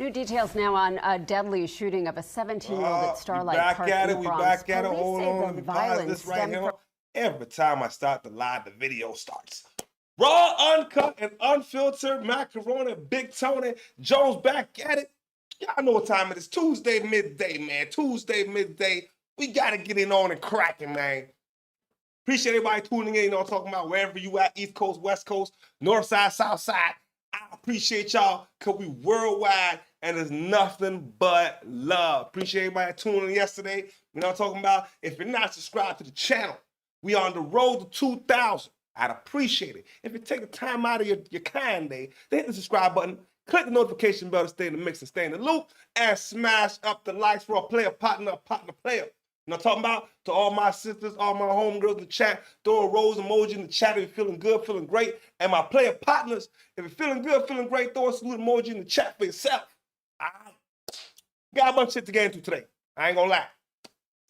New details now on a deadly shooting of a 17-year-old at Starlight Park in the Bronx. We back at it. Police Hold say on, the let me pause violence this right stemmed here. from Every time I start the live, the video starts. Raw, uncut, and unfiltered. Macaroni, Big Tony, Jones back at it. Y'all know what time it is. Tuesday midday, man. Tuesday midday. We got to get in on and cracking, man. Appreciate everybody tuning in. You know what I'm talking about, wherever you at, East Coast, West Coast, North Side, South Side. I appreciate y'all because we worldwide and there's nothing but love. Appreciate everybody tuning in yesterday. You know what I'm talking about? If you're not subscribed to the channel, we on the road to 2,000. I'd appreciate it. If you take the time out of your kind day, hit the subscribe button, click the notification bell to stay in the mix and stay in the loop, and smash up the likes for a player, partner player. You know what I'm talking about? To all my sisters, all my homegirls in the chat, throw a rose emoji in the chat if you're feeling good, feeling great. And my player partners, if you're feeling good, feeling great, throw a salute emoji in the chat for yourself. All right. Got a bunch of shit to get into today. I ain't gonna lie.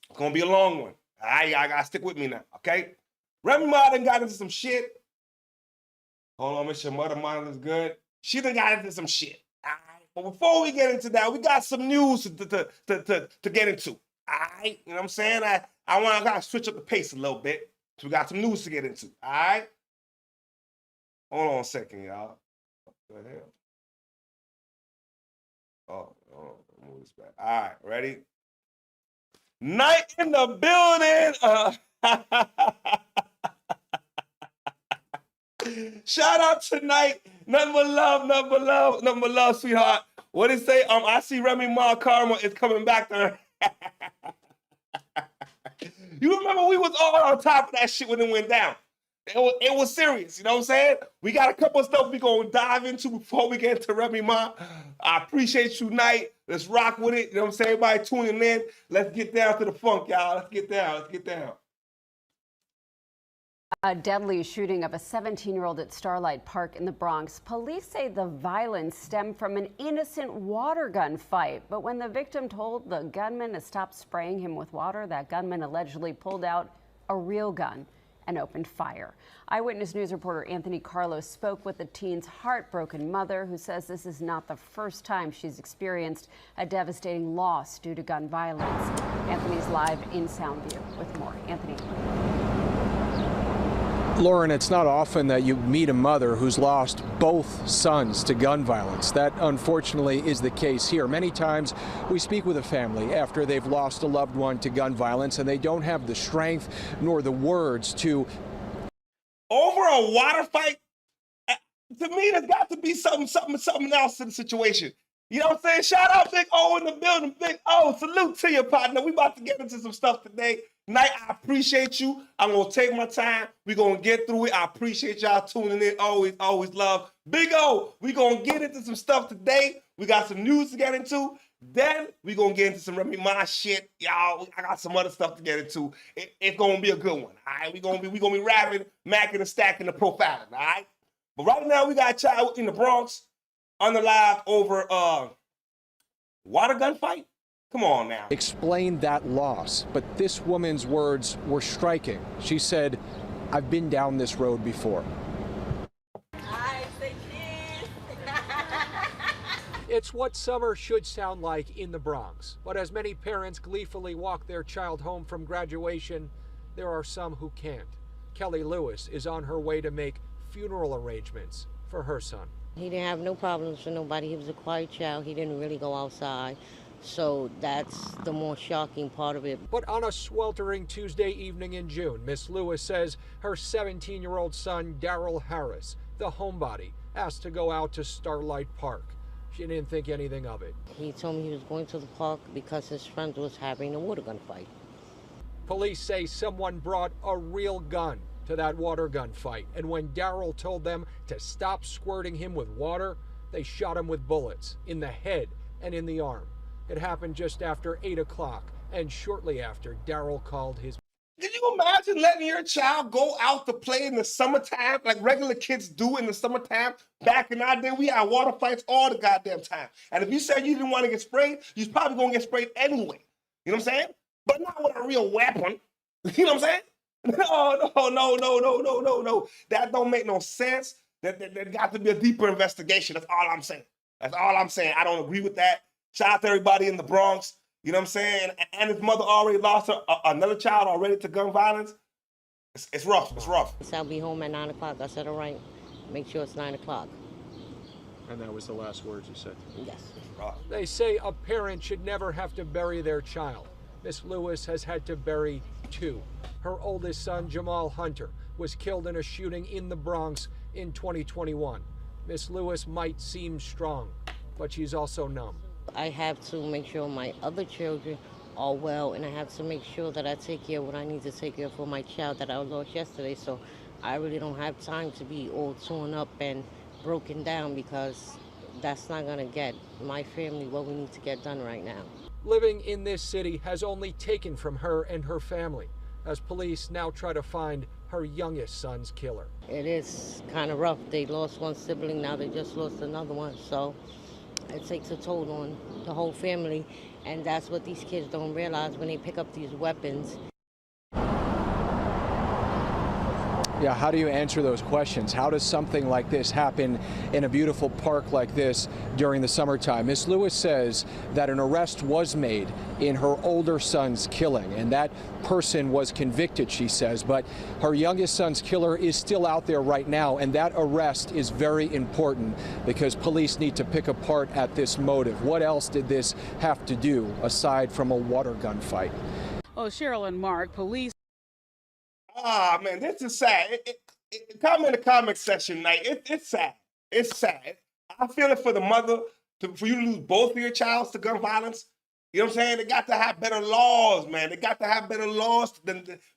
It's gonna be a long one. All right, y'all gotta stick with me now, okay? Remy Ma done got into some shit. Hold on, make sure mother monitor's good. She done got into some shit. All right. But before we get into that, we got some news to get into. All right, you know what I'm saying? I gotta switch up the pace a little bit. So we got some news to get into. All right? Hold on a second, y'all. What the hell? Oh, move this back. All right, ready? Night in the building. Shout out tonight. Nothing but love, sweetheart. What did it say? I see Remy Ma Karma is coming back to her. You remember we was all on top of that shit when it went down. It was serious, you know what I'm saying? We got a couple of stuff we gonna dive into before we get into Remy Ma. I appreciate you tonight. Let's rock with it. You know what I'm saying? Everybody tuning in. Let's get down to the funk, y'all. Let's get down. a deadly shooting of a 17-year-old at Starlight Park in the Bronx. Police say the violence stemmed from an innocent water gun fight. But when the victim told the gunman to stop spraying him with water, that gunman allegedly pulled out a real gun and opened fire. Eyewitness News reporter Anthony Carlos spoke with the teen's heartbroken mother, who says this is not the first time she's experienced a devastating loss due to gun violence. Anthony's live in Soundview with more. Anthony. Lauren, it's not often that you meet a mother who's lost both sons to gun violence. That, unfortunately, is the case here. Many times we speak with a family after they've lost a loved one to gun violence, and they don't have the strength nor the words to... Over a water fight? To me, there's got to be something else in the situation. You know what I'm saying? Shout out Big O in the building. Big O, salute to you, partner. We about to get into some stuff today. Night, I appreciate you. I'm going to take my time. We're going to get through it. I appreciate y'all tuning in. Always love. Big O, we're going to get into some stuff today. We got some news to get into. Then we're going to get into some Remy Ma shit. Y'all, I got some other stuff to get into. It's going to be a good one, all right? We're going to be rapping, macking, and stacking the profiling, all right? But right now, we got a child in the Bronx on the live over water gun fight. Come on now. Explain that loss, but this woman's words were striking. She said, "I've been down this road before." It's what summer should sound like in the Bronx. But as many parents gleefully walk their child home from graduation, there are some who can't. Kelly Lewis is on her way to make funeral arrangements for her son. He didn't have no problems with nobody. He was a quiet child. He didn't really go outside. So that's the more shocking part of it. But on a sweltering Tuesday evening in June, Miss Lewis says her 17-year-old son, Darrell Harris, the homebody, asked to go out to Starlight Park. She didn't think anything of it. He told me he was going to the park because his friend was having a water gun fight. Police say someone brought a real gun to that water gun fight, and when Darrell told them to stop squirting him with water, they shot him with bullets in the head and in the arm. It happened just after 8 o'clock, and shortly after, Darrell called his... Can you imagine letting your child go out to play in the summertime like regular kids do in the summertime? Back in our day, we had water fights all the goddamn time. And if you said you didn't want to get sprayed, you're probably going to get sprayed anyway. You know what I'm saying? But not with a real weapon. You know what I'm saying? No. That don't make no sense. There got to be a deeper investigation. That's all I'm saying. That's all I'm saying. I don't agree with that. Shout out to everybody in the Bronx. You know what I'm saying? And his mother already lost another child already to gun violence. It's rough. It's rough. I'll be home at 9 o'clock. I said, all right, make sure it's 9 o'clock. And that was the last words you said? Yes. They say a parent should never have to bury their child. Miss Lewis has had to bury 2. Her oldest son, Jamal Hunter, was killed in a shooting in the Bronx in 2021. Miss Lewis might seem strong, but she's also numb. I have to make sure my other children are well, and I have to make sure that I take care of what I need to take care of for my child that I lost yesterday. So I really don't have time to be all torn up and broken down, because that's not going to get my family what we need to get done right now. Living in this city has only taken from her and her family, as police now try to find her youngest son's killer. It is kind of rough. They lost one sibling, now they just lost another one. So it takes a toll on the whole family, and that's what these kids don't realize when they pick up these weapons. Yeah, how do you answer those questions? How does something like this happen in a beautiful park like this during the summertime? Miss Lewis says that an arrest was made in her older son's killing, and that person was convicted, she says, but her youngest son's killer is still out there right now, and that arrest is very important because police need to pick apart at this motive. What else did this have to do aside from a water gun fight? Oh, Cheryl and Mark, police. Ah, man, this is sad. Come in the comment section, like, it's sad. It's sad. I feel it for the mother, for you to lose both of your childs to gun violence. You know what I'm saying? They got to have better laws, man. They got to have better laws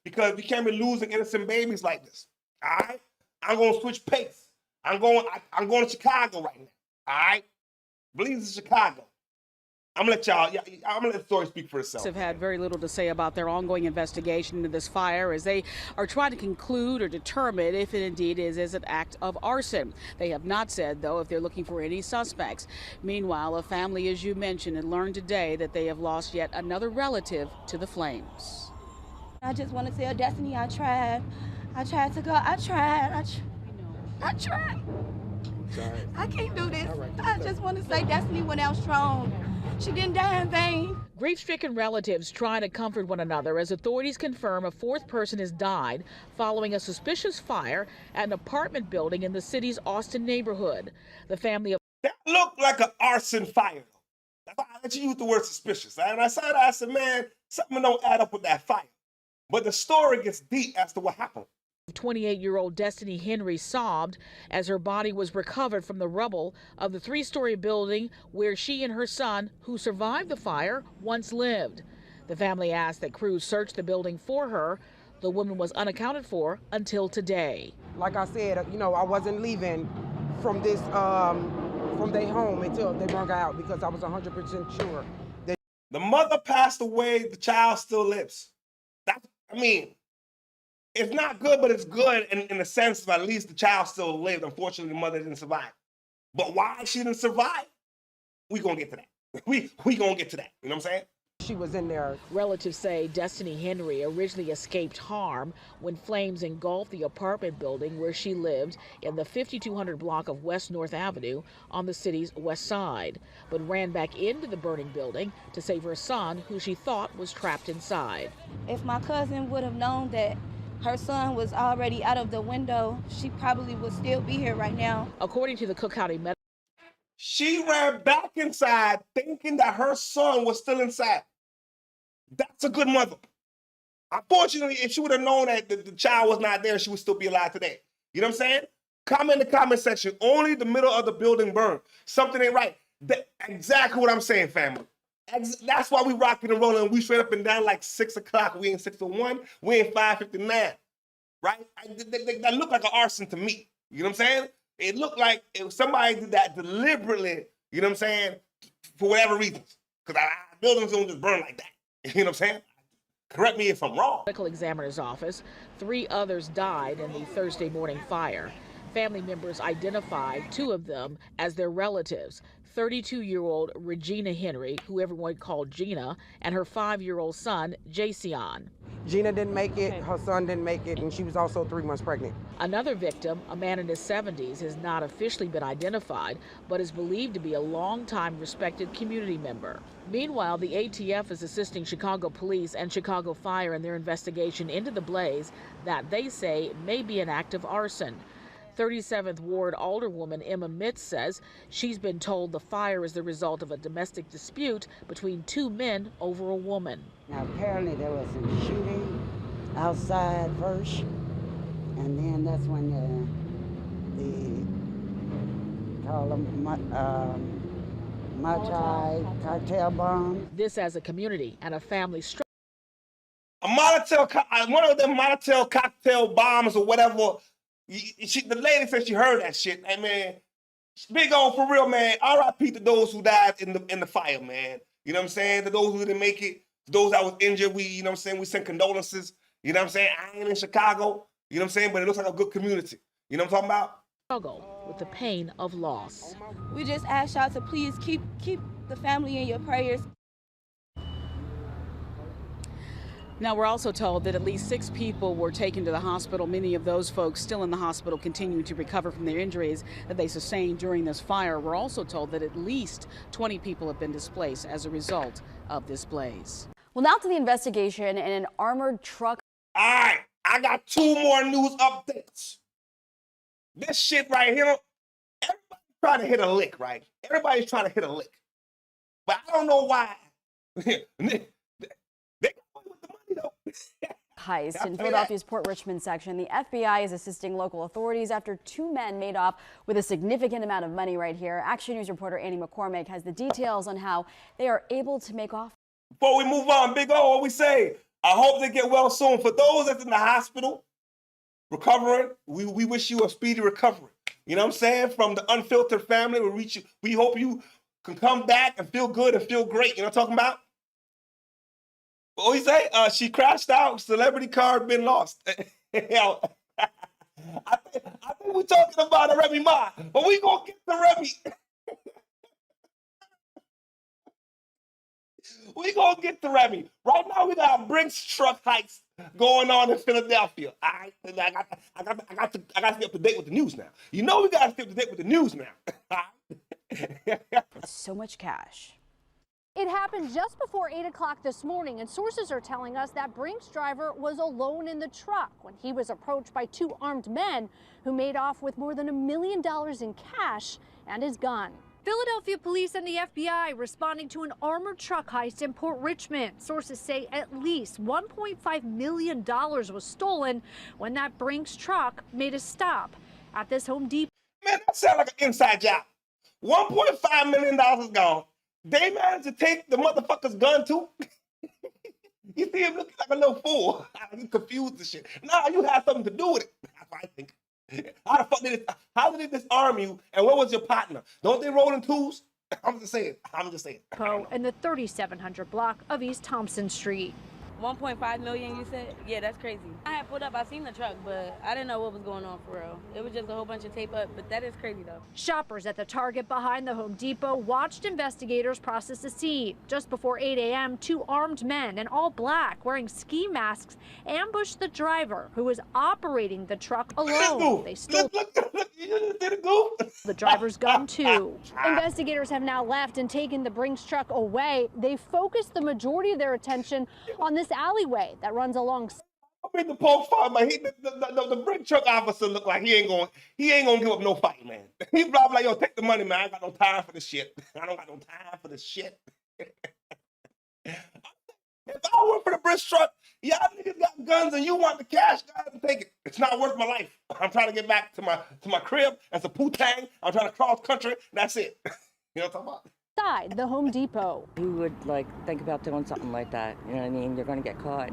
because we can't be losing innocent babies like this. All right? I'm going to switch pace. I'm going to Chicago right now. All right? Believe it's Chicago. I'm gonna let the story speak for itself. Have had very little to say about their ongoing investigation into this fire, as they are trying to conclude or determine if it indeed is an act of arson. They have not said, though, if they're looking for any suspects. Meanwhile, a family, as you mentioned, had learned today that they have lost yet another relative to the flames. I just want to tell Destiny I tried. I tried to go. I tried. Sorry. I can't do this. I just want to say Destiny went out strong. She didn't die in vain. Grief-stricken relatives try to comfort one another as authorities confirm a 4th person has died following a suspicious fire at an apartment building in the city's Austin neighborhood. The family of that looked like an arson fire. That's why I let you use the word suspicious. And I said, man, something don't add up with that fire. But the story gets deep as to what happened. 28-year-old Destiny Henry sobbed as her body was recovered from the rubble of the 3-story building where she and her son, who survived the fire, once lived. The family asked that crews search the building for her. The woman was unaccounted for until today. Like I said, I wasn't leaving from this, from their home until they brought her out, because I was 100% sure that the mother passed away, the child still lives. It's not good, but it's good in the sense of at least the child still lived. Unfortunately, the mother didn't survive. But why she didn't survive, we gonna get to that. We gonna get to that. You know what I'm saying? she was in there. Relatives say Destiny Henry originally escaped harm when flames engulfed the apartment building where she lived in the 5200 block of West North Avenue on the city's west side, but ran back into the burning building to save her son, who she thought was trapped inside. If my cousin would have known that her son was already out of the window, she probably would still be here right now. According to the Cook County Medical, she ran back inside thinking that her son was still inside. That's a good mother. Unfortunately, if she would have known that the child was not there, she would still be alive today. You know what I'm saying? Comment in the comment section. Only the middle of the building burned. Something ain't right. Exactly what I'm saying, family. That's why we rocking and rolling. We straight up and down like 6 o'clock. We ain't 6:01. We ain't 5:59. Right? That looked like an arson to me. You know what I'm saying? It looked like if somebody did that deliberately, you know what I'm saying, for whatever reasons. Because buildings don't just burn like that. You know what I'm saying? Correct me if I'm wrong. Medical examiner's office. 3 others died in the Thursday morning fire. Family members identified two of them as their relatives. 32-year-old Regina Henry, who everyone called Gina, and her 5-year-old son, Jason. Gina didn't make it, her son didn't make it, and she was also 3 months pregnant. Another victim, a man in his 70s, has not officially been identified, but is believed to be a longtime respected community member. Meanwhile, the ATF is assisting Chicago police and Chicago Fire in their investigation into the blaze that they say may be an act of arson. 37th Ward Alderwoman Emma Mitz says she's been told the fire is the result of a domestic dispute between two men over a woman. Now, apparently there was some shooting outside first, and then that's when the call them cartel bombs. This as a community and a family struggle. One of them Molotov cocktail bombs or whatever. The lady said she heard that shit. Hey, man, big on for real, man. R.I.P. to those who died in the fire, man. You know what I'm saying? To those who didn't make it, to those that was injured, you know what I'm saying? We send condolences. You know what I'm saying? I ain't in Chicago. You know what I'm saying? But it looks like a good community. You know what I'm talking about? Struggle with the pain of loss. We just ask y'all to please keep the family in your prayers. Now, we're also told that at least 6 people were taken to the hospital. Many of those folks still in the hospital continuing to recover from their injuries that they sustained during this fire. We're also told that at least 20 people have been displaced as a result of this blaze. Well, now to the investigation in an armored truck. All right, I got 2 more news updates. This shit right here, everybody's trying to hit a lick, right? Everybody's trying to hit a lick. But I don't know why. Heist in Philadelphia's Port Richmond section. The FBI is assisting local authorities after 2 men made off with a significant amount of money right here. Action News reporter Annie McCormick has the details on how they are able to make off. Before we move on, Big O, what we say? I hope they get well soon. For those that's in the hospital recovering, we wish you a speedy recovery. You know what I'm saying? From the Unfiltered family, we hope you can come back and feel good and feel great. You know what I'm talking about? What we say? She crashed out. Celebrity card been lost. Hell, I think we're talking about a Remy Ma, but we gonna get the Remy. We gonna get the Remy. Right now we got a Brinks truck heist going on in Philadelphia. I got to stay up to date with the news now. You know we got to stay up to date with the news now. So much cash. It happened just before 8 o'clock this morning, and sources are telling us that Brinks driver was alone in the truck when he was approached by 2 armed men who made off with more than $1 million in cash and his gun. Philadelphia police and the FBI responding to an armored truck heist in Port Richmond. Sources say at least $1.5 million was stolen when that Brinks truck made a stop at this Home Depot. Man, that sounds like an inside job. $1.5 million is gone. They managed to take the motherfucker's gun too. You see him looking like a little fool. You confused the shit. Nah, you had something to do with it. That's what I think. How did it disarm you? And where was your partner? Don't they roll in twos? I'm just saying. In the 3700 block of East Thompson Street. 1.5 million, you said? Yeah, that's crazy. I had pulled up, I seen the truck, but I didn't know what was going on for real. It was just a whole bunch of tape up, but that is crazy though. Shoppers at the Target behind the Home Depot watched investigators process the scene. Just before 8 a.m., 2 armed men in all black wearing ski masks ambushed the driver who was operating the truck alone. They stole the driver's gun too. Investigators have now left and taken the Brinks truck away. They focused the majority of their attention on this alleyway that runs along. I mean the post fight, but the Brinks truck officer look like he ain't gonna give up no fight, man. He probably like, yo, take the money, man. I ain't got no time for this shit. I don't got no time for this shit. If I work for the Brinks truck, y'all niggas got guns and you want the cash, go ahead and take it. It's not worth my life. I'm trying to get back to my crib and some poo-tang. I'm trying to cross country. That's it. You know what I'm talking about? Inside the Home Depot. Who would think about doing something like that? You know what I mean? You're going to get caught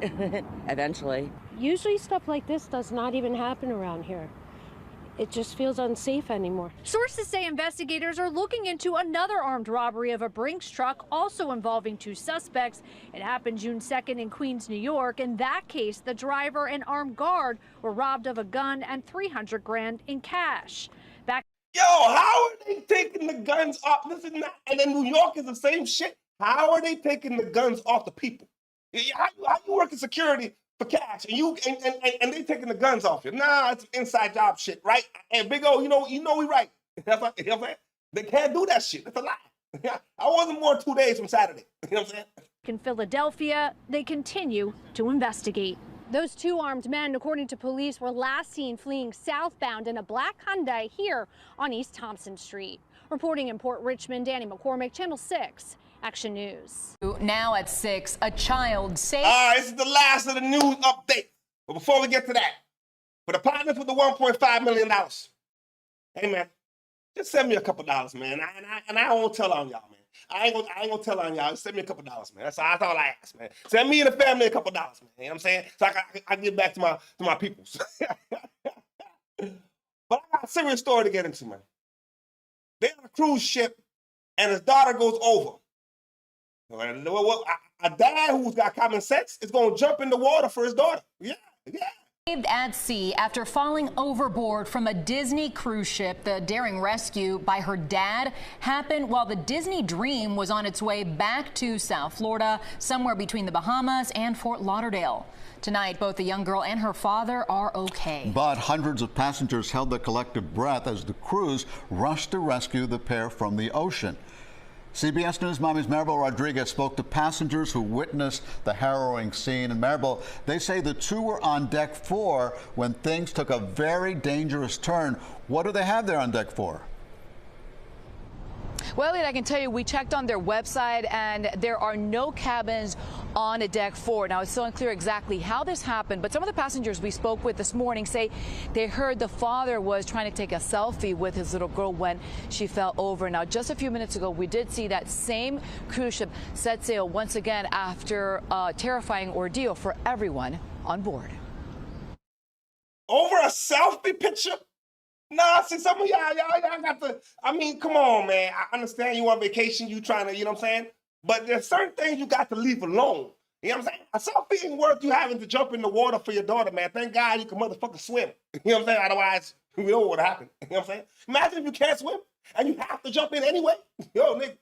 eventually. Usually stuff like this does not even happen around here. it just feels unsafe anymore. Sources say investigators are looking into another armed robbery of a Brinks truck, also involving 2 suspects. It happened June 2nd in Queens, New York. In that case, the driver and armed guard were robbed of a gun and $300 grand in cash. Yo, how are they taking the guns off? Listen, and then New York is the same shit. How are they taking the guns off the people? How you working security for cash and they taking the guns off you? Nah, it's inside job shit, right? And Big O, you know we right. That's what, you know what I'm saying? They can't do that shit. That's a lie. I wasn't born 2 days from Saturday. You know what I'm saying? In Philadelphia, they continue to investigate. Those 2 armed men, according to police, were last seen fleeing southbound in a black Hyundai here on East Thompson Street. Reporting in Port Richmond, Danny McCormick, Channel 6, Action News. Now at 6, a child saved. All right, this is the last of the news update. But before we get to that, for the partners with the $1.5 million, hey, man, just send me a couple dollars, man. And I won't tell on y'all, man. I ain't gonna tell on y'all. Just send me a couple dollars, man. That's all I ask, man. Send me and the family a couple dollars, man. You know what I'm saying? So I can get back to my peoples. But I got a serious story to get into, man. They're on a cruise ship, and his daughter goes over. A dad who's got common sense is gonna jump in the water for his daughter. Yeah. Saved at sea after falling overboard from a Disney cruise ship. The daring rescue by her dad happened while the Disney Dream was on its way back to South Florida, somewhere between the Bahamas and Fort Lauderdale. Tonight, both the young girl and her father are okay. But hundreds of passengers held their collective breath as the crews rushed to rescue the pair from the ocean. CBS News Mommy's Maribel Rodriguez spoke to passengers who witnessed the harrowing scene. And Maribel, they say the 2 were on deck 4 when things took a very dangerous turn. What do they have there on deck 4? Well, I can tell you, we checked on their website and there are no cabins on a deck 4. Now, it's still unclear exactly how this happened, but some of the passengers we spoke with this morning say they heard the father was trying to take a selfie with his little girl when she fell over. Now, just a few minutes ago, we did see that same cruise ship set sail once again after a terrifying ordeal for everyone on board. Over a selfie picture? Nah, see, some of y'all got to, I mean, come on, man. I understand you on vacation, you trying to, you know what I'm saying? But there's certain things you got to leave alone. You know what I'm saying? A selfie ain't worth you having to jump in the water for your daughter, man. Thank God you can motherfucking swim. You know what I'm saying? Otherwise, we know what would happen. You know what I'm saying? Imagine if you can't swim and you have to jump in anyway. Yo, nigga.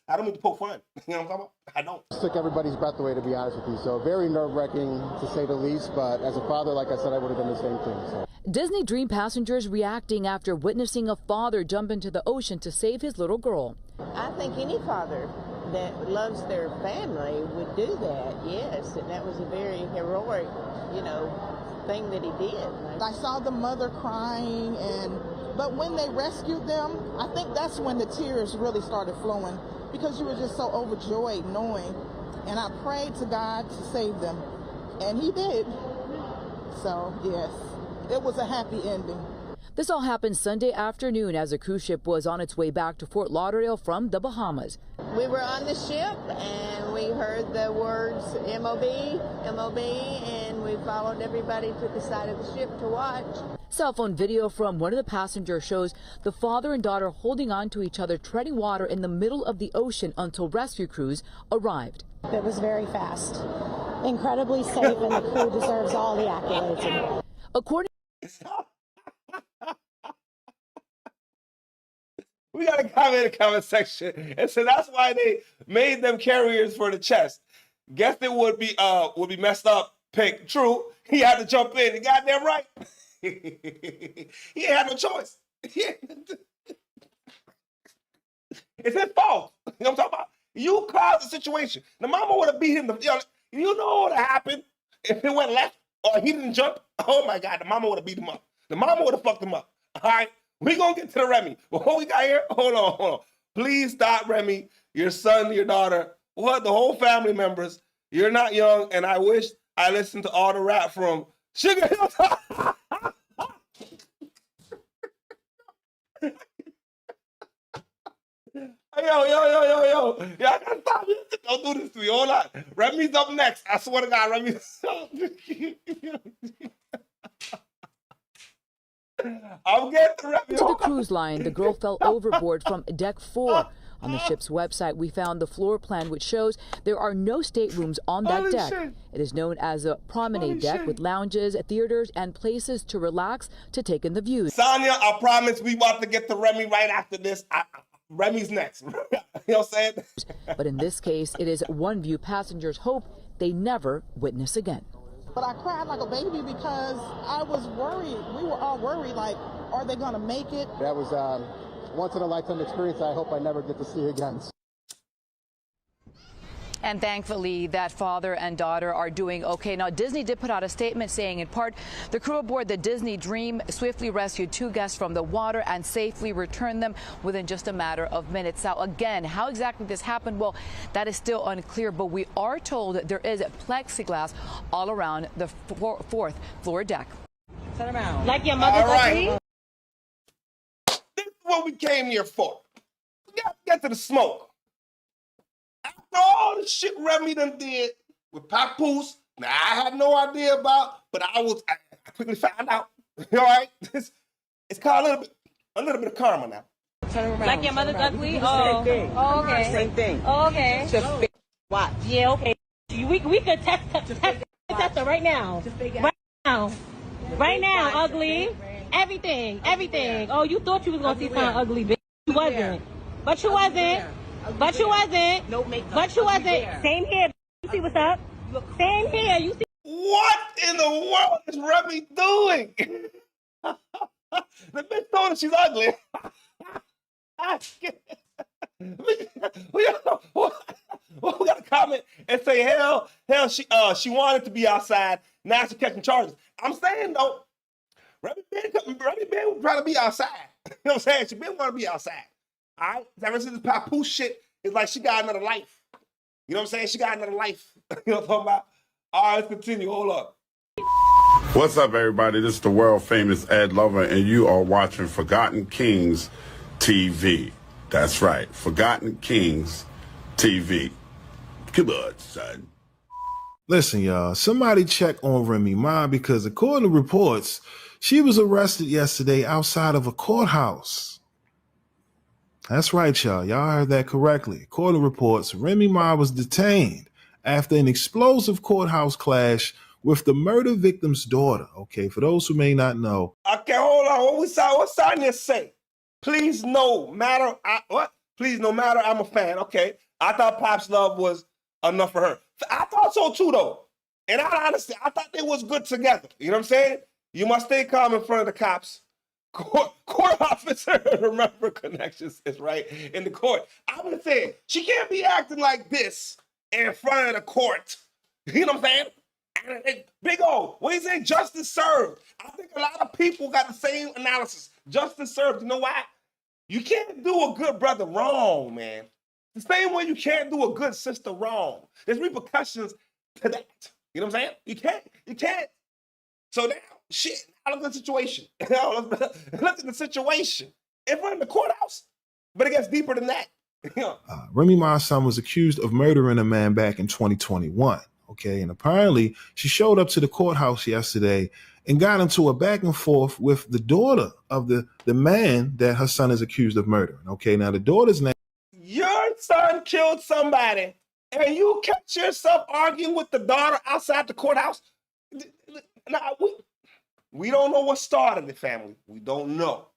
I don't mean to poke fun. You know what I'm talking about? I don't. It took everybody's breath away, to be honest with you. So very nerve-wracking, to say the least. But as a father, like I said, I would have done the same thing. So. Disney Dream passengers reacting after witnessing a father jump into the ocean to save his little girl. I think any father that loves their family would do that, yes. And that was a very heroic, thing that he did. I saw the mother crying, but when they rescued them, I think that's when the tears really started flowing, because you were just so overjoyed knowing. And I prayed to God to save them, and he did. So, yes, it was a happy ending. This all happened Sunday afternoon as a cruise ship was on its way back to Fort Lauderdale from the Bahamas. We were on the ship and we heard the words MOB, and we followed everybody to the side of the ship to watch. Cell phone video from one of the passengers shows the father and daughter holding on to each other, treading water in the middle of the ocean until rescue crews arrived. It was very fast, incredibly safe, and the crew deserves all the accolades. According We got a comment in the comment section and so that's why they made them carriers for the chest. Guess it would be messed up. Pick. True. He had to jump in. You goddamn right. He had no choice. It's his fault. You know what I'm talking about? You caused the situation. The mama would have beat him. You know what would have happened if it went left or he didn't jump? Oh my God, the mama would have beat him up. The mama would have fucked him up. All right? We're going to get to the Remy. Before we got here, hold on. Please stop, Remy. Your son, your daughter, the whole family members. You're not young, and I wish I listened to all the rap from Sugar Hill. Yo. Y'all gotta stop it. Don't do this to me. Hold on. Remy's up next. I swear to God, Remy's I'm getting the Remy. To the cruise line, the girl fell overboard from deck 4. On the ship's website, we found the floor plan, which shows there are no staterooms on that Holy deck. shit. It is known as a promenade deck with lounges, theaters, and places to relax to take in the views. Sonia, I promise we about to get to Remy right after this. Remy's next. You know what I'm saying? But in this case, it is one view passengers hope they never witness again. But I cried like a baby because I was worried. We were all worried, like, are they going to make it? That was once-in-a-lifetime experience I hope I never get to see again. And thankfully, that father and daughter are doing okay. Now, Disney did put out a statement saying, in part, the crew aboard the Disney Dream swiftly rescued 2 guests from the water and safely returned them within just a matter of minutes. Now, again, how exactly this happened, well, that is still unclear, but we are told that there is plexiglass all around the 4th floor deck. Turn around. Like your mother's right. This is what we came here for. We got to get to the smoke. After all the shit Remy done did with Papoose, now I had no idea about, but I quickly found out. All right, it's called a little bit of karma now. Turn around. Like your mother's ugly? Same thing. Oh, okay. Same thing. Oh, okay. Just watch. Yeah, okay. We could test her right now. Right now. Right now, ugly. Everything. Oh, you thought you was gonna see something ugly, bitch. You wasn't. But you wasn't. But you wasn't. No makeup. But you wasn't. Same here. You see what's up? Same here. You see. What in the world is Remy doing? The bitch told her she's ugly. We got a comment and say, hell, she wanted to be outside. Now she's catching charges. I'm saying though, Remy been trying to be outside. You know what I'm saying? She been want to be outside. All right? Ever since this Papoose shit, it's like she got another life. You know what I'm saying? She got another life. You know what I'm talking about? All right, let's continue. Hold up. What's up, everybody? This is the world famous Ed Lover, and you are watching Forgotten Kings TV. That's right, Forgotten Kings TV. Come on, son. Listen, y'all, somebody check on Remy Ma because according to reports, she was arrested yesterday outside of a courthouse. That's right, y'all. Y'all heard that correctly. According to reports, Remy Ma was detained after an explosive courthouse clash with the murder victim's daughter. Okay, for those who may not know. Okay, hold on. What Sonya say? Please, no matter. Please, no matter. I'm a fan. Okay, I thought Pop's love was enough for her. I thought so too, though. And honestly, I thought they was good together. You know what I'm saying? You must stay calm in front of the cops. Court officer, remember connections is right in the court. I'm gonna say she can't be acting like this in front of the court. You know what I'm saying? And big O, what do you say? Justice served. I think a lot of people got the same analysis. Justice served. You know why? You can't do a good brother wrong, man. The same way you can't do a good sister wrong. There's repercussions to that. You know what I'm saying? You can't. So now, shit, now look at the situation. Look at the situation. In front of the courthouse. But it gets deeper than that. Remy Ma's son was accused of murdering a man back in 2021. Okay, and apparently she showed up to the courthouse yesterday and got into a back and forth with the daughter of the man that her son is accused of murdering. Okay, now the daughter's name. Your son killed somebody and you catch yourself arguing with the daughter outside the courthouse? Now, we don't know what started the family. We don't know.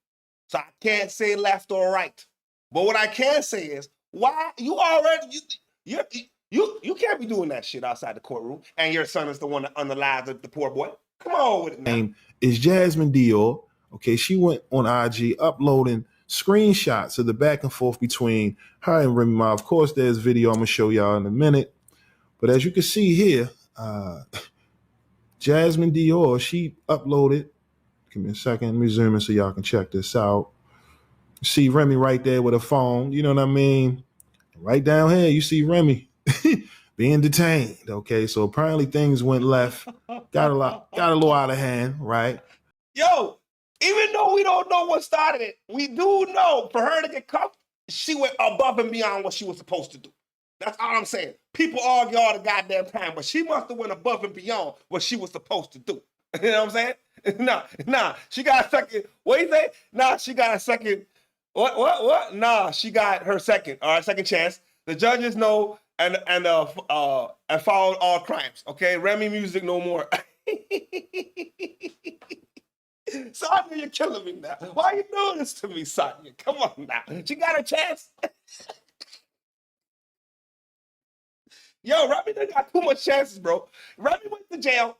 So I can't say left or right. But what I can say is, why you already, you can't be doing that shit outside the courtroom and your son is the one that underlies the poor boy. Come on with it now. Name is Jasmine Dior. Okay, she went on IG uploading screenshots of the back and forth between her and Remy Ma. Of course, there's video I'm going to show y'all in a minute. But as you can see here, Jasmine Dior, she uploaded. Give me a second. Let me zoom in so y'all can check this out. You see Remy right there with a phone. You know what I mean? Right down here, you see Remy being detained. Okay, so apparently things went left. Got a little out of hand, right? Yo, even though we don't know what started it, we do know for her to get cuffed, she went above and beyond what she was supposed to do. That's all I'm saying. People argue all the goddamn time, but she must have went above and beyond what she was supposed to do. You know what I'm saying? Nah. She got a second. What do you say? Nah, she got a second. What? Nah, she got her second. All right, second chance. The judges know and followed all crimes. Okay, Remy music no more. Sonya, you're killing me now. Why are you doing this to me, Sonya? Come on now. She got a chance. Yo, Remy done got too much chances, bro. Remy went to jail.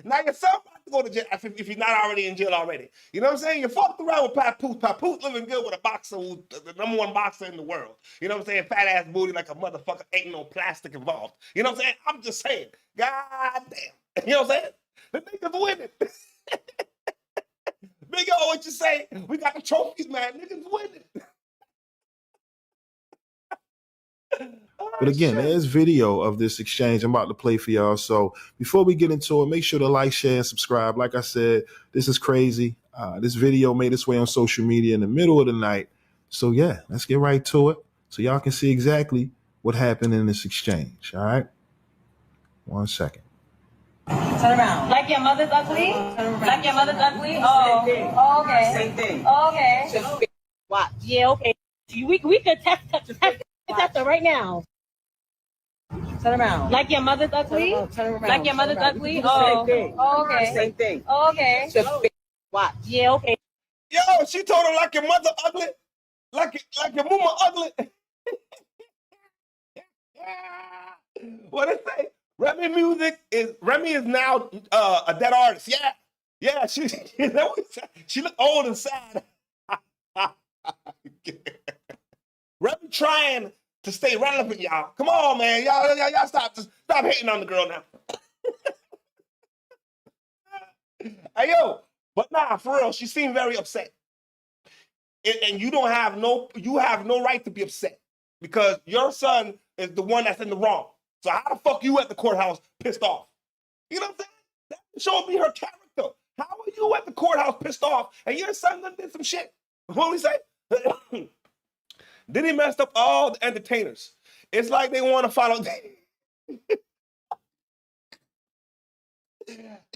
Now your son about to go to jail if he's not already in jail already. You know what I'm saying? You fucked around with Papoose. Papoose living good with a boxer who's the number one boxer in the world. You know what I'm saying? Fat ass booty like a motherfucker. Ain't no plastic involved. You know what I'm saying? I'm just saying. God damn. You know what I'm saying? The niggas winning. Big O, what you say? We got the trophies, man. Niggas winning. But again, there's video of this exchange I'm about to play for y'all. So before we get into it, make sure to like, share, and subscribe. Like I said, this is crazy. This video made its way on social media in the middle of the night. So yeah, let's get right to it so y'all can see exactly what happened in this exchange. All right? 1 second. Turn around. Like your mother's ugly? Like your mother's ugly? Oh, okay. Same thing. Oh, okay. Just watch. Yeah, okay. We could test her right now. Turn around. Like your mother's ugly? Turn around. Like your mother's ugly? Same thing. Oh, okay. Same thing. Oh, okay. Just watch. Yeah, okay. Yo, she told her like your mother ugly, like your mama ugly. What it say? Remy is now a dead artist. Yeah. She look old and sad. Remy trying to stay relevant, y'all. Come on, man. Y'all stop hating on the girl now. Hey, yo. But nah, for real, she seemed very upset. And you have no right to be upset because your son is the one that's in the wrong. So how the fuck you at the courthouse pissed off? You know what I'm saying? That showed me her character. How are you at the courthouse pissed off and your son done did some shit? What we say? Diddy messed up all the entertainers. It's like they want to follow.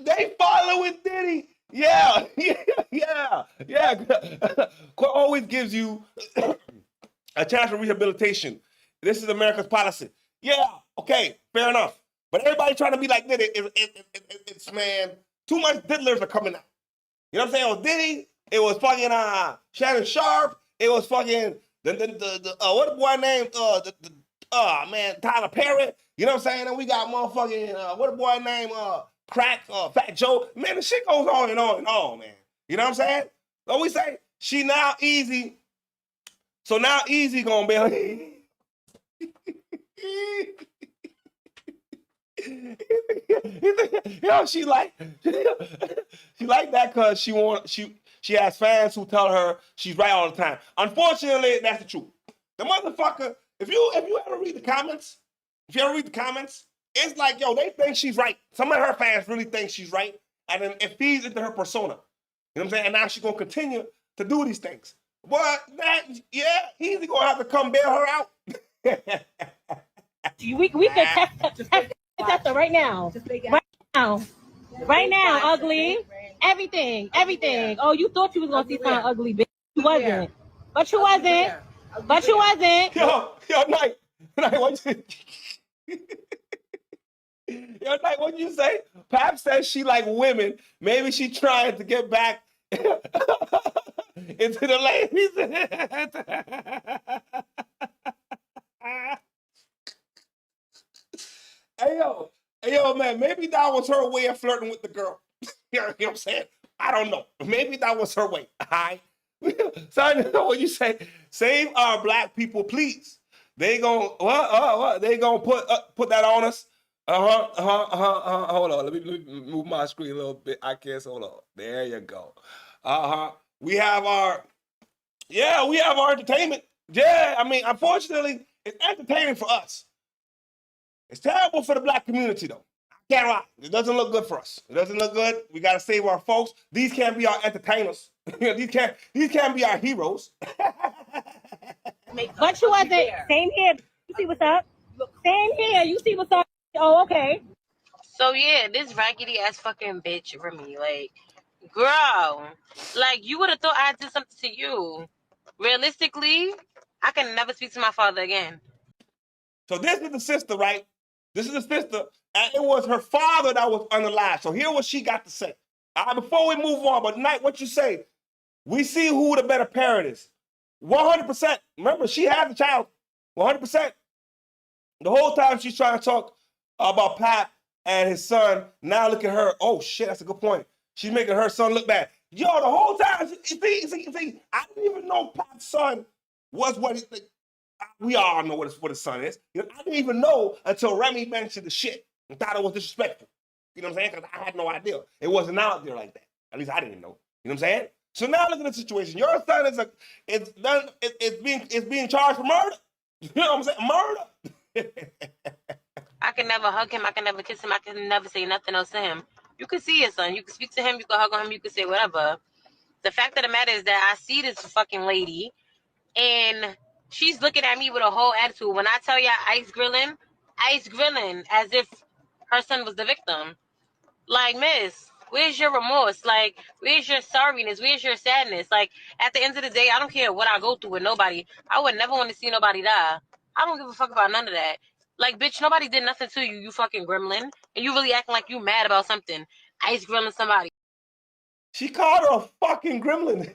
They following Diddy. Yeah. Court always gives you a chance for rehabilitation. This is America's policy. Yeah, okay, fair enough. But everybody trying to be like Diddy, it's man, too much diddlers are coming out. You know what I'm saying? It was Diddy, it was fucking Shannon Sharp, it was fucking the what the boy named Tyler Perry. You know what I'm saying? And we got motherfucking what the boy named Crack, Fat Joe. Man, the shit goes on and on and on, man. You know what I'm saying? So we say she now Easy. So now Easy gonna be yo, she like that because she has fans who tell her she's right all the time. Unfortunately, that's the truth. The motherfucker, if you ever read the comments, it's like, yo, they think she's right. Some of her fans really think she's right, and then it feeds into her persona. You know what I'm saying? And now she's gonna continue to do these things. But Easy gonna have to come bail her out. We could test her right now. Right now, ugly. Everything. Oh, you thought you was gonna see something ugly, bitch. You wasn't. But you wasn't. Yo, Night, what you say? Pap says she like women. Maybe she trying to get back into the ladies. Hey yo, man, maybe that was her way of flirting with the girl. You know what I'm saying? I don't know. Maybe that was her way. All right? So I know what you say. Save our black people, please. They gonna what? They gonna put that on us. Hold on. Let me move my screen a little bit. I can't. Hold on. There you go. We have our entertainment. Yeah, I mean, unfortunately, it's entertaining for us. It's terrible for the black community, though. I can't lie. It doesn't look good for us. It doesn't look good. We got to save our folks. These can't be our entertainers. These can't be our heroes. But you wasn't. Same here. You see what's up? Same here. You see what's up? Oh, okay. So yeah, this raggedy ass fucking bitch, Remy, like, girl, like you would have thought I did something to you. Realistically, I can never speak to my father again. So this is the sister, right? This is the sister, and it was her father that was unalive. So here what she got to say. Before we move on, but Knight, what you say? We see who the better parent is. 100%. Remember, she had the child. 100%. The whole time she's trying to talk about Pat and his son. Now look at her. Oh shit, that's a good point. She's making her son look bad. Yo, the whole time, see, I didn't even know Pat's son was what he. We all know what his son is. You know, I didn't even know until Remy mentioned the shit and thought it was disrespectful. You know what I'm saying? Because I had no idea. It wasn't out there like that. At least I didn't know. You know what I'm saying? So now look at the situation. Your son is being charged for murder. You know what I'm saying? Murder. I can never hug him. I can never kiss him. I can never say nothing else to him. You can see your son. You can speak to him. You can hug on him. You can say whatever. The fact of the matter is that I see this fucking lady, and she's looking at me with a whole attitude. When I tell you ice grilling as if her son was the victim. Like, miss, where's your remorse? Like, where's your sorriness? Where's your sadness? Like, at the end of the day, I don't care what I go through with nobody. I would never want to see nobody die. I don't give a fuck about none of that. Like, bitch, nobody did nothing to you, you fucking gremlin. And you really acting like you mad about something. Ice grilling somebody. She called her a fucking gremlin.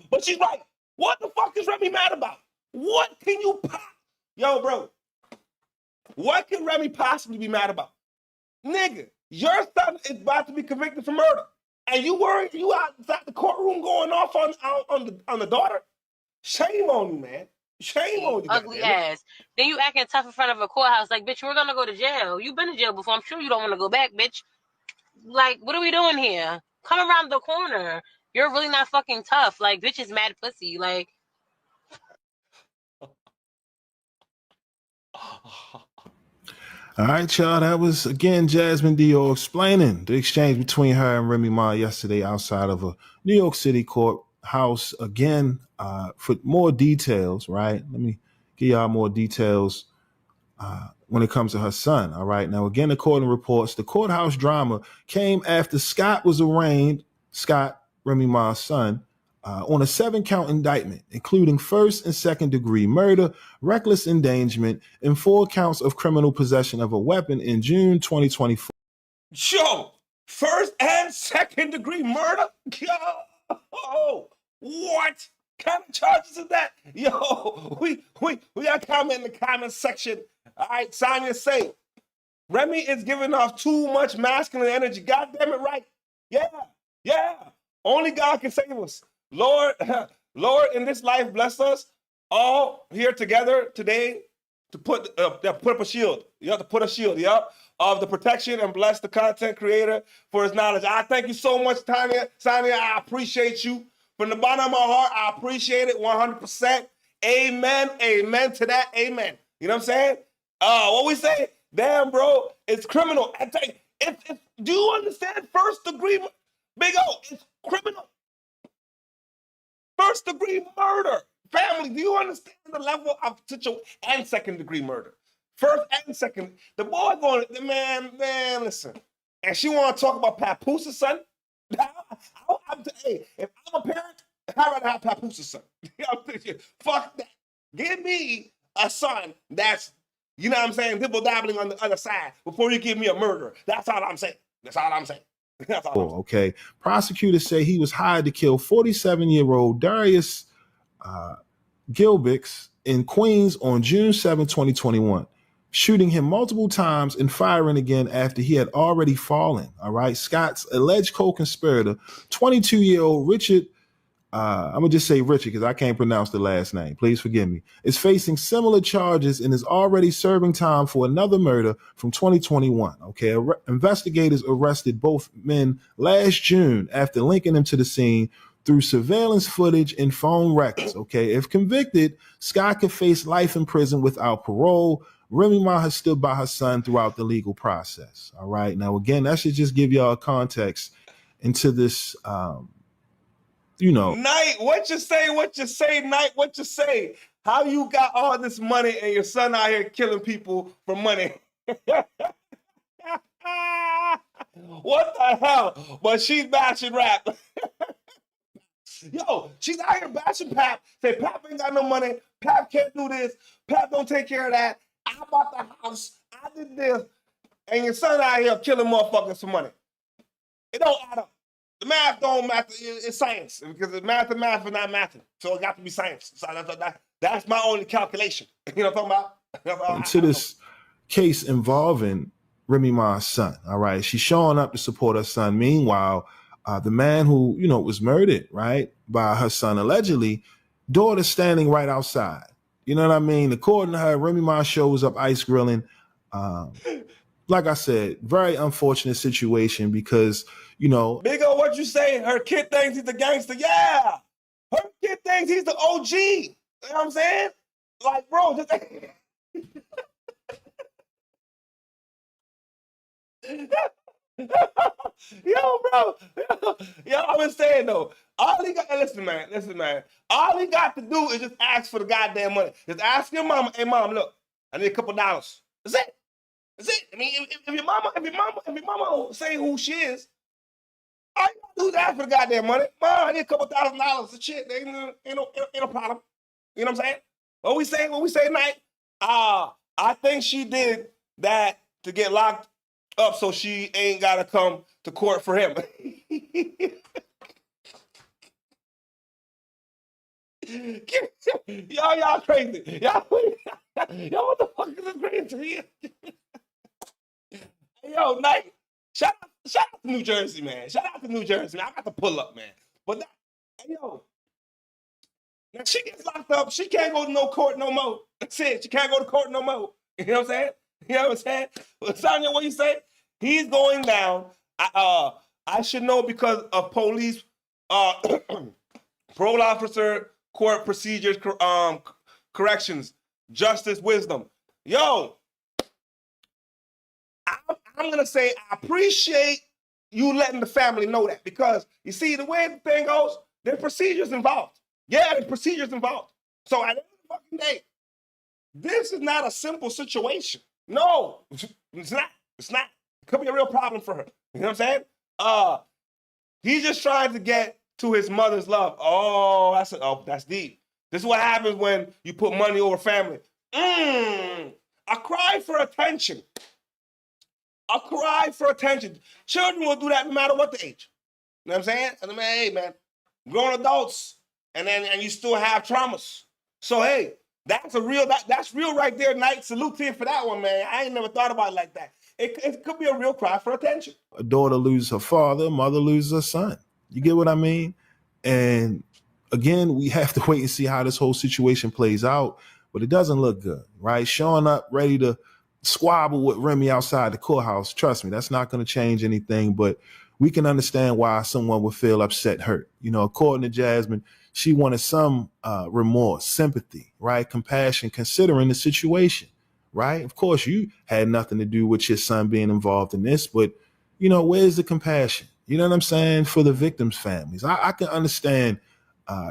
But she's right. What the fuck is Remy mad about? What can you... Yo, bro. What can Remy possibly be mad about? Nigga, your son is about to be convicted for murder. And you worried you outside the courtroom going off on the daughter? Shame on you, man. Shame on you. Ugly ass. Then you acting tough in front of a courthouse like, bitch, we're gonna go to jail. You've been to jail before. I'm sure you don't want to go back, bitch. Like, what are we doing here? Come around the corner. You're really not fucking tough. Like, bitch is mad pussy. Like... All right, y'all. That was, again, Jasmine Dior explaining the exchange between her and Remy Ma yesterday outside of a New York City courthouse. Again, for more details, right? Let me give y'all more details when it comes to her son. All right. Now, again, according to reports, the courthouse drama came after Scott was arraigned, Scott, Remy Ma's son, on a 7-count indictment, including first and second degree murder, reckless endangerment, and 4 counts of criminal possession of a weapon in June 2024. Yo, first and second degree murder? Yo, what kind of charges is that? Yo, we got comment in the comment section. All right, Sonya say, Remy is giving off too much masculine energy. God damn it, right? Yeah. Only God can save us. Lord, in this life, bless us all here together today to put up a shield. You have to put a shield, of the protection and bless the content creator for his knowledge. I thank you so much, Sonya. I appreciate you. From the bottom of my heart, I appreciate it 100%. Amen to that. Amen. You know what I'm saying? What we say? Damn, bro, it's criminal. I tell you, do you understand first degree? Big O, it's criminal. First degree murder. Family, do you understand the level of situation? And second degree murder. First and second. The boy going, man, listen. And she want to talk about Papoose, son? Hey, if I'm a parent, I'd rather have Papoose, son. Fuck that. Give me a son that's, you know what I'm saying, dibble-dabbling on the other side before you give me a murderer. That's all I'm saying. Okay. Prosecutors say he was hired to kill 47-year-old Darius Gilbix in Queens on June 7, 2021, shooting him multiple times and firing again after he had already fallen. All right. Scott's alleged co-conspirator, 22-year-old Richard, I'm going to just say Richard because I can't pronounce the last name. Please forgive me. Is facing similar charges and is already serving time for another murder from 2021. Okay. Investigators arrested both men last June after linking them to the scene through surveillance footage and phone records. Okay. If convicted, Scott could face life in prison without parole. Remy Ma has stood by her son throughout the legal process. All right. Now, again, that should just give y'all context into this, Knight, what you say, Knight, what you say? how you got all this money and your son out here killing people for money? What the hell? But she's bashing rap. Yo, she's out here bashing Pap. Say Pap ain't got no money. Pap can't do this. Pap don't take care of that. I bought the house. I did this. And your son out here killing motherfuckers for money. It don't add up. The math don't matter. It's science. Because math and math is not mathing. So it got to be science. So that's my only calculation. You know what I'm talking about? To this case involving Remy Ma's son, all right? She's showing up to support her son. Meanwhile, the man who, was murdered, right, by her son, allegedly, daughter standing right outside. You know what I mean? According to her, Remy Ma shows up ice grilling. Like I said, very unfortunate situation because, Big O, what you say? Her kid thinks he's the gangster. Yeah. Her kid thinks he's the OG. You know what I'm saying? Like, bro, just... Yo, bro. Yo, I've been saying, though, all he got... Listen, man. All he got to do is just ask for the goddamn money. Just ask your mama, hey, mom, look, I need a couple dollars. That's it. That's it. I mean, if your mama say who she is, all you gotta do is ask for the goddamn money. Mom, I need a couple $1,000 of shit. Ain't no problem. You know what I'm saying? What we say tonight? I think she did that to get locked up so she ain't gotta come to court for him. Y'all crazy. Y'all, what the fuck is this crazy? Yo, Night, shout out to New Jersey, man. Shout out to New Jersey, man. I got to pull up, man. But now she gets locked up. She can't go to no court no more. That's it. She can't go to court no more. You know what I'm saying? You know what I'm saying? Well, Sonia, what you say? He's going down. I should know because of police, parole officer, court procedures, corrections, justice, wisdom. Yo. I'm going to say I appreciate you letting the family know that because, you see, the way the thing goes, there's procedures involved. Yeah, there's procedures involved. So at the end of the fucking day, this is not a simple situation. No, it's not. It's not. It could be a real problem for her. You know what I'm saying? He's just trying to get to his mother's love. Oh, that's deep. This is what happens when you put money over family. A cry for attention. A cry for attention. Children will do that no matter what the age. You know what I'm saying? I mean, hey, man, grown adults, and you still have traumas. So, hey, that's real right there, Knight. Salute to you for that one, man. I ain't never thought about it like that. It could be a real cry for attention. A daughter loses her father, a mother loses her son. You get what I mean? And again, we have to wait and see how this whole situation plays out, but it doesn't look good, right? Showing up ready to squabble with Remy outside the courthouse. Trust me, that's not going to change anything, but we can understand why someone would feel upset, hurt. According to Jasmine, she wanted some remorse, sympathy, right? Compassion, considering the situation, right? Of course, you had nothing to do with your son being involved in this, but, where's the compassion? You know what I'm saying? For the victims' families. I can understand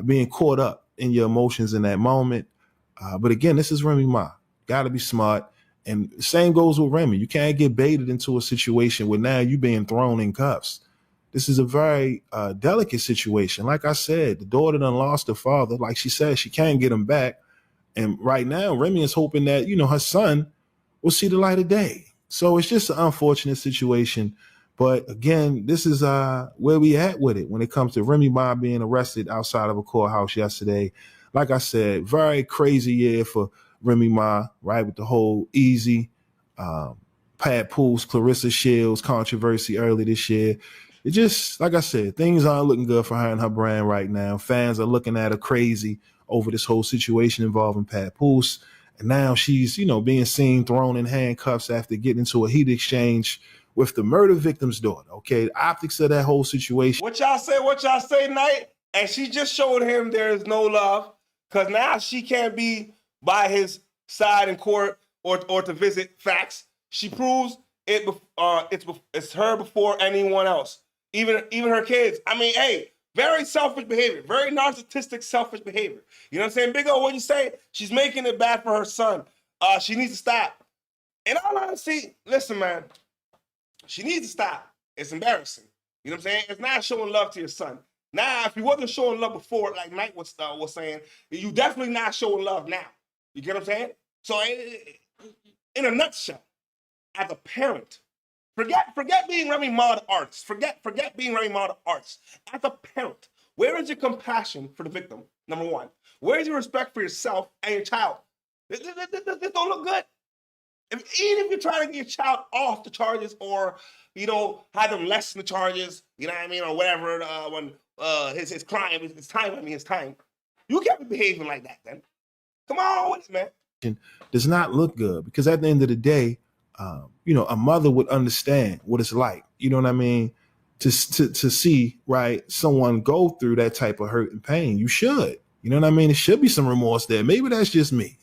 being caught up in your emotions in that moment. But again, this is Remy Ma. Got to be smart. And the same goes with Remy. You can't get baited into a situation where now you're being thrown in cuffs. This is a very delicate situation. Like I said, the daughter done lost her father. Like she said, she can't get him back. And right now, Remy is hoping that, her son will see the light of day. So it's just an unfortunate situation. But again, this is where we at with it when it comes to Remy Ma being arrested outside of a courthouse yesterday. Like I said, very crazy year for Remy Ma, right, with the whole Easy, Pat Pools, Clarissa Shields controversy early this year. It just, like I said, things aren't looking good for her and her brand right now. Fans are looking at her crazy over this whole situation involving Pat Pools. And now she's, being seen thrown in handcuffs after getting into a heated exchange with the murder victim's daughter. Okay, the optics of that whole situation. What y'all say, Knight? And she just showed him there is no love because now she can't be by his side in court or to visit facts. She proves it's her before anyone else, even her kids. I mean, hey, Very selfish behavior. Very narcissistic, selfish behavior. You know what I'm saying? Big O, what you say? She's making it bad for her son. She needs to stop. In all honesty, listen, man. She needs to stop. It's embarrassing. You know what I'm saying? It's not showing love to your son. Now, if you wasn't showing love before, like Knight was saying, you definitely not showing love now. You get what I'm saying? So, in a nutshell, as a parent, forget being Remy Ma the artist. Forget being Remy Ma the artist. As a parent, where is your compassion for the victim? Number one. Where is your respect for yourself and your child? This don't look good. Even if you're trying to get your child off the charges or, you know, have them lessen the charges, you know what I mean, or whatever, when his crime, his time, you can't be behaving like that then. Come on with it, man. Does not look good, because at the end of the day, you know, a mother would understand what it's like, you know what I mean, to see, right, someone go through that type of hurt and pain. You should, you know what I mean? It should be some remorse there. Maybe that's just me.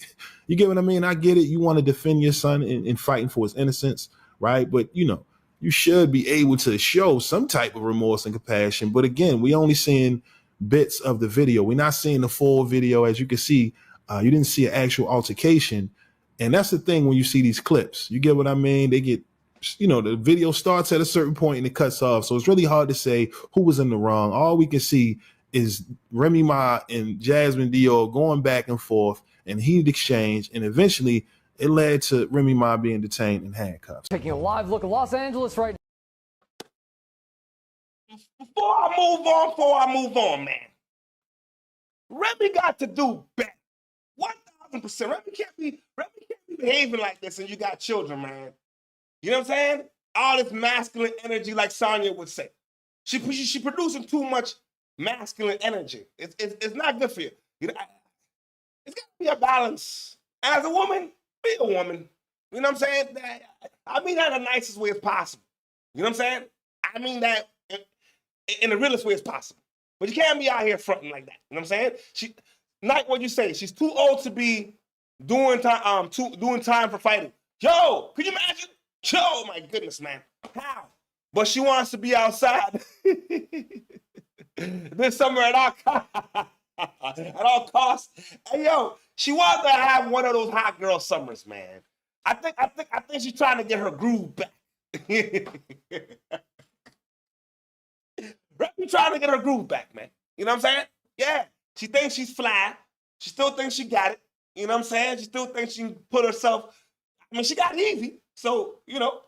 You get what I mean? I get it. You want to defend your son in fighting for his innocence, right? But, you know, you should be able to show some type of remorse and compassion. But again, we only seeing bits of the video. We're not seeing the full video. As you can see, you didn't see an actual altercation. And that's the thing when you see these clips. You get what I mean? They get, you know, the video starts at a certain point and it cuts off. So it's really hard to say who was in the wrong. All we can see is Remy Ma and Jasmine Dior going back and forth and heated exchange. And eventually it led to Remy Ma being detained in handcuffs. Taking a live look at Los Angeles right now. Before I move on, man. Remy got to do better. 1,000%. Remy can't be behaving like this and you got children, man. You know what I'm saying? All this masculine energy, like Sonya would say. She producing too much masculine energy. It's not good for you. You know, it's got to be a balance. As a woman, be a woman. You know what I'm saying? I mean that in the nicest way as possible. You know what I'm saying? I mean that in the realest way as possible. But you can't be out here fronting like that. You know what I'm saying? Like what you say, she's too old to be doing time for fighting. Yo, could you imagine? Yo, my goodness, man. How? But she wants to be outside this summer at all costs. And yo, she wants to have one of those hot girl summers, man. I think she's trying to get her groove back. Remy trying to get her groove back, man. You know what I'm saying? Yeah. She thinks she's fly. She still thinks she got it. You know what I'm saying? She still thinks she can put herself. I mean, she got it easy. So, you know.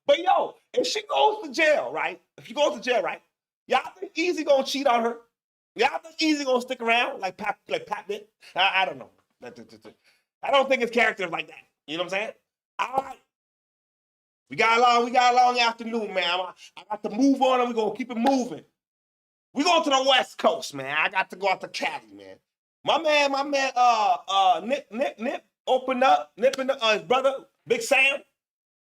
But yo, if she goes to jail, right? If she goes to jail, right? Y'all think Easy gonna cheat on her? Y'all think Easy gonna stick around like Pat did? I don't know. I don't think his character is like that. You know what I'm saying? All right. We got a long afternoon, man. I got to move on and we're going to keep it moving. We going to the West Coast, man. I got to go out to Cali, man. My man, Nip opened up. Nip and his brother, Big Sam.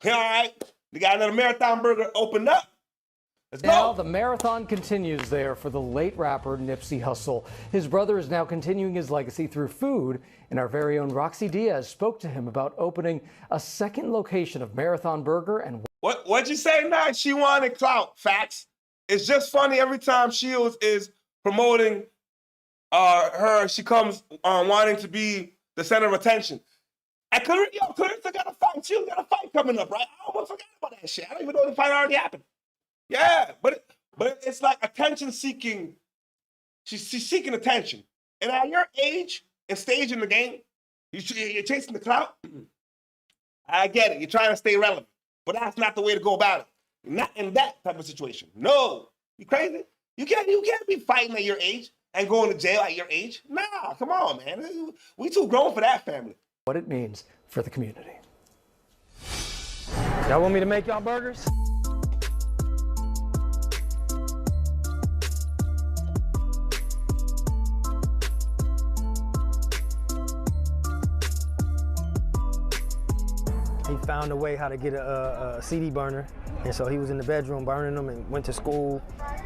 All right. They got another Marathon Burger opened up. Let's go. Now the marathon continues there for the late rapper Nipsey Hussle. His brother is now continuing his legacy through food, and our very own Roxy Diaz spoke to him about opening a second location of Marathon Burger. And what'd you say now? She wanted clout. Facts. It's just funny every time Shields is promoting her. She comes wanting to be the center of attention. And Clarissa got a fight. She got a fight coming up, right? I almost forgot about that shit. I don't even know if the fight already happened. Yeah, but it's like attention seeking. She's seeking attention. And at your age and stage in the game, you're chasing the clout. I get it. You're trying to stay relevant. But that's not the way to go about it. Not in that type of situation. No. You crazy? You can't be fighting at your age and going to jail at your age. Nah, come on, man. We too grown for that family. What it means for the community. Y'all want me to make y'all burgers? He found a way how to get a CD burner, and so he was in the bedroom burning them and went to school,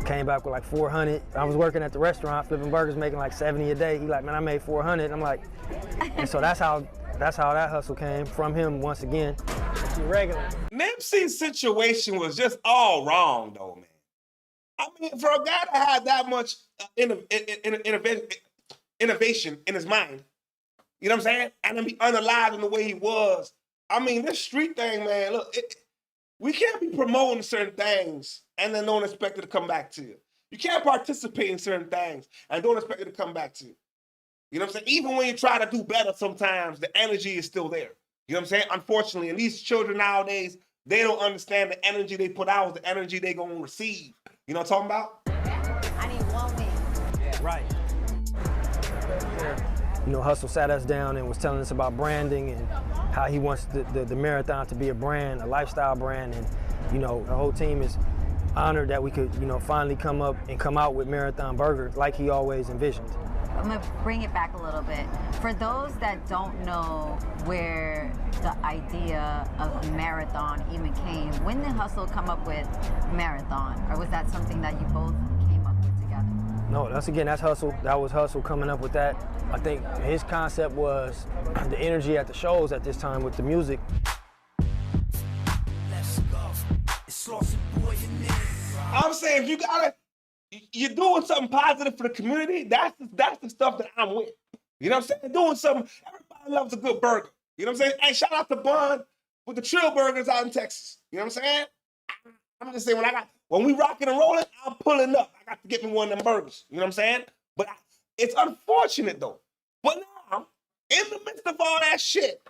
came back with like 400. I was working at the restaurant flipping burgers, making like 70 a day. He like, man, I made 400. I'm like, and so that's how that's how that hustle came from him once again. Regular. Nipsey's situation was just all wrong, though, man. I mean, for a guy to have that much innovation in his mind, you know what I'm saying? And to be unalive in the way he was. I mean, this street thing, man, look, we can't be promoting certain things and then don't expect it to come back to you. You can't participate in certain things and don't expect it to come back to you. You know what I'm saying? Even when you try to do better sometimes, the energy is still there. You know what I'm saying? Unfortunately, and these children nowadays, they don't understand the energy they put out is the energy they gonna receive. You know what I'm talking about? I need one win. Yeah. Right. You know, Hustle sat us down and was telling us about branding and how he wants the marathon to be a brand, a lifestyle brand. And, you know, the whole team is honored that we could, you know, finally come out with Marathon Burger like he always envisioned. I'm gonna bring it back a little bit. For those that don't know where the idea of marathon even came, when did Hustle come up with marathon? Or was that something that you both came up with together? No, that's Hustle. That was Hustle coming up with that. I think his concept was the energy at the shows at this time with the music. I'm saying if you're doing something positive for the community, that's the stuff that I'm with. You know what I'm saying? Doing something, everybody loves a good burger. You know what I'm saying? Hey, shout out to Bond with the Trill Burgers out in Texas. You know what I'm saying? I'm just saying, when we rocking and rolling, I'm pulling up. I got to get me one of them burgers. You know what I'm saying? But it's unfortunate though. But now, in the midst of all that shit,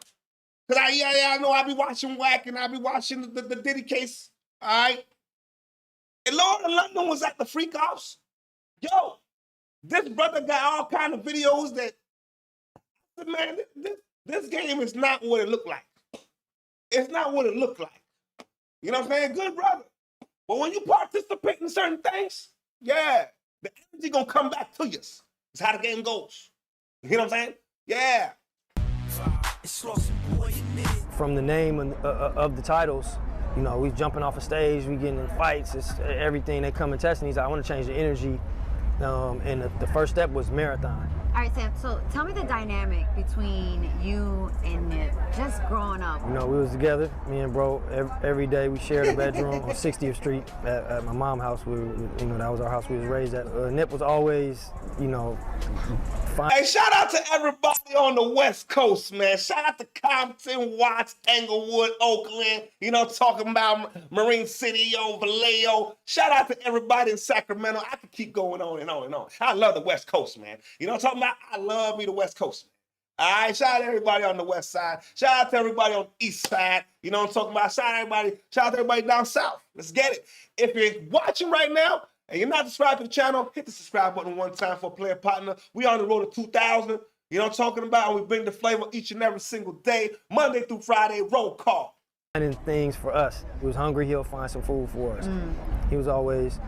because I know I be watching Whack and I be watching the Diddy case, all right? And Lord of London was at the freak house. Yo, this brother got all kind of videos that, man, this game is not what it looked like. It's not what it looked like. You know what I'm saying? Good brother. But when you participate in certain things, yeah, the energy gonna come back to you. It's how the game goes. You know what I'm saying? Yeah. From the name of the titles, you know, we jumping off a stage, we getting in fights, it's everything. They come and test me. He's like, I want to change the energy. And the first step was marathon. All right, Sam, so tell me the dynamic between you and Nip, just growing up. You know, we was together, me and bro, every day. We shared a bedroom on 60th Street at my mom's house. You know, that was our house we was raised at. Nip was always, you know, fine. Hey, shout out to everybody on the West Coast, man. Shout out to Compton, Watts, Englewood, Oakland, you know, talking about Marine City, Vallejo. Shout out to everybody in Sacramento. I could keep going on and on and on. I love the West Coast, man. You know what I'm talking about? I love me the West Coast. All right, shout out to everybody on the West Side. Shout out to everybody on the East Side. You know what I'm talking about? Shout out to everybody down South. Let's get it. If you're watching right now and you're not subscribed to the channel, hit the subscribe button one time for a player partner. We on the road to 2,000. You know what I'm talking about? And we bring the flavor each and every single day, Monday through Friday, roll call. Finding things for us. He was hungry, he'll find some food for us. He was always,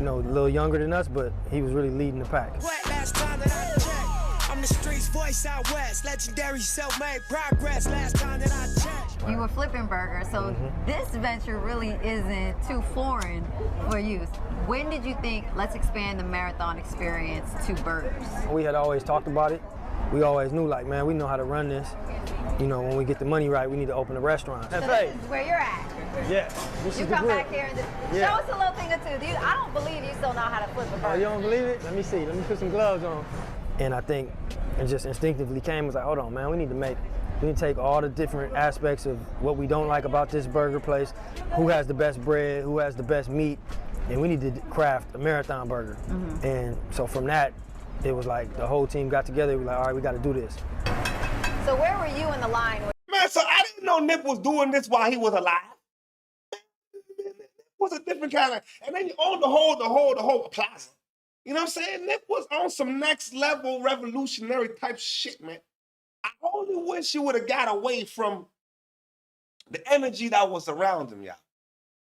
you know, a little younger than us, but he was really leading the pack. Last time that I checked, I'm the streets voice out west, legendary self-made progress. Last time that I checked. You were flipping burgers, so this venture really isn't too foreign for you. When did you think, let's expand the marathon experience to burgers? We had always talked about it. We always knew, like, man, we know how to run this. You know, when we get the money right, we need to open a restaurant. So this is where you're at. Yeah. You come back here and show us a little thing or two. I don't believe you still know how to flip a burger. Oh, you don't believe it? Let me see. Let me put some gloves on. And I think it just instinctively came, was like, hold on, man, we need to take all the different aspects of what we don't like about this burger place, who has the best bread, who has the best meat, and we need to craft a marathon burger. And so from that, it was like the whole team got together. We were like, all right, we got to do this. So where were you in the line? Man, so I didn't know Nip was doing this while he was alive. Nip was a different kind of, and then you own the whole plaza. You know what I'm saying? Nip was on some next level revolutionary type shit, man. I only wish you would have got away from the energy that was around him, y'all.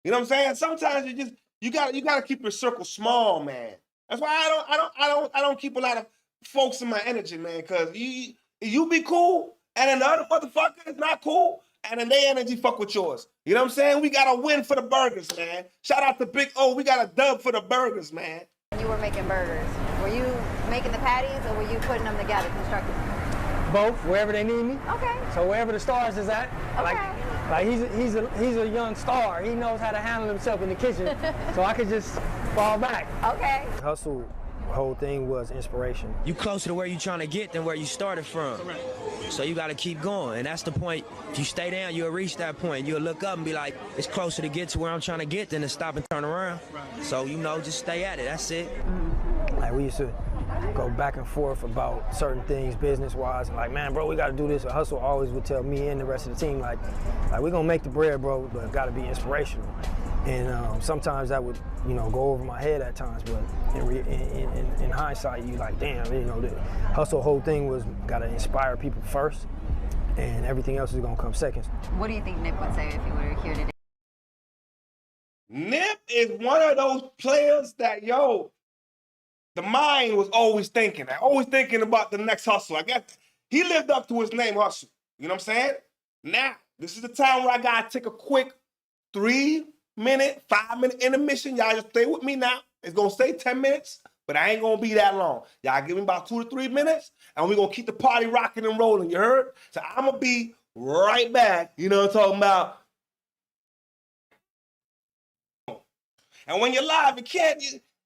You know what I'm saying? Sometimes you gotta keep your circle small, man. That's why I don't keep a lot of folks in my energy, man, because you be cool, and then the other motherfucker is not cool, and then their energy fuck with yours. You know what I'm saying? We got a win for the burgers, man. Shout out to Big O. We got a dub for the burgers, man. When you were making burgers, were you making the patties or were you putting them together, constructing them? Both, wherever they need me. Okay. So wherever the stars is at, like he's a young star. He knows how to handle himself in the kitchen, so I could just fall back. Okay. Hustle, whole thing was inspiration. You closer to where you're trying to get than where you started from. Correct. So you got to keep going, and that's the point. If you stay down, you'll reach that point. You'll look up and be like, it's closer to get to where I'm trying to get than to stop and turn around. Right. So, you know, just stay at it. That's it. Like, we used to go back and forth about certain things business-wise, and like, man, bro, we got to do this. Hustle always would tell me and the rest of the team, like we're going to make the bread, bro, but it got to be inspirational. And sometimes that would, you know, go over my head at times, but in hindsight, you like, damn, you know, the Hustle whole thing was got to inspire people first, and everything else is going to come second. What do you think Nip would say if he were here today? Nip is one of those players that, yo, the mind was always thinking about the next hustle. I guess he lived up to his name, Hustle. You know what I'm saying? Now, this is the time where I got to take a quick 3-minute, 5-minute intermission. Y'all just stay with me now. It's going to stay 10 minutes, but I ain't going to be that long. Y'all give me about 2 to 3 minutes, and we're going to keep the party rocking and rolling. You heard? So I'm going to be right back. You know what I'm talking about? And when you're live,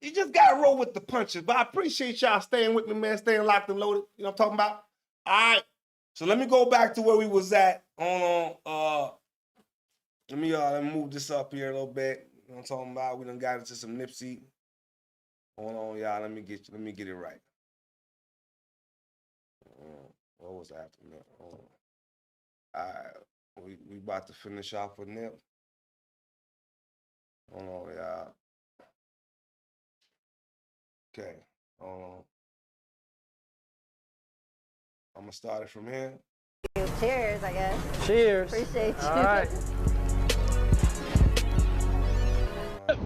you just got to roll with the punches. But I appreciate y'all staying with me, man, staying locked and loaded. You know what I'm talking about? All right. So let me go back to where we was at on let me move this up here a little bit. You know what I'm talking about? We done got into some Nipsey. Hold on, y'all. Let me get it right. What was after Nip? Hold on. All right. We about to finish off with Nip. Hold on, y'all. Okay. Hold on. I'm gonna start it from here. Cheers, I guess. Cheers. Appreciate you. All right.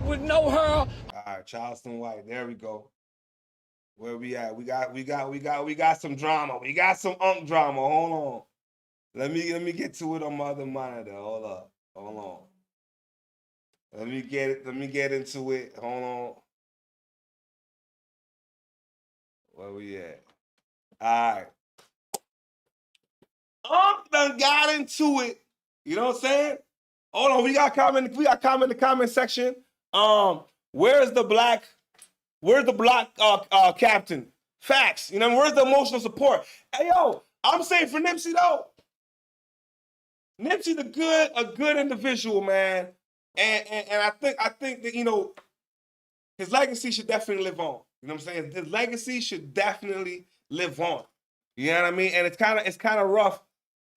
With no her. All right, Charleston White. There we go. Where we at? We got some drama. We got some drama. Hold on. Let me get to it on my other monitor. Hold up. Hold on. Let me get into it. Hold on. Where we at? All right. Done got into it. You know what I'm saying? Hold on, we got comment in the comment section. Where's the black captain? Facts. You know, where's the emotional support? Hey yo, I'm saying for Nipsey though. Nipsey's a good individual, man. And I think that, you know, his legacy should definitely live on. You know what I'm saying? His legacy should definitely live on. You know what I mean? And it's kind of rough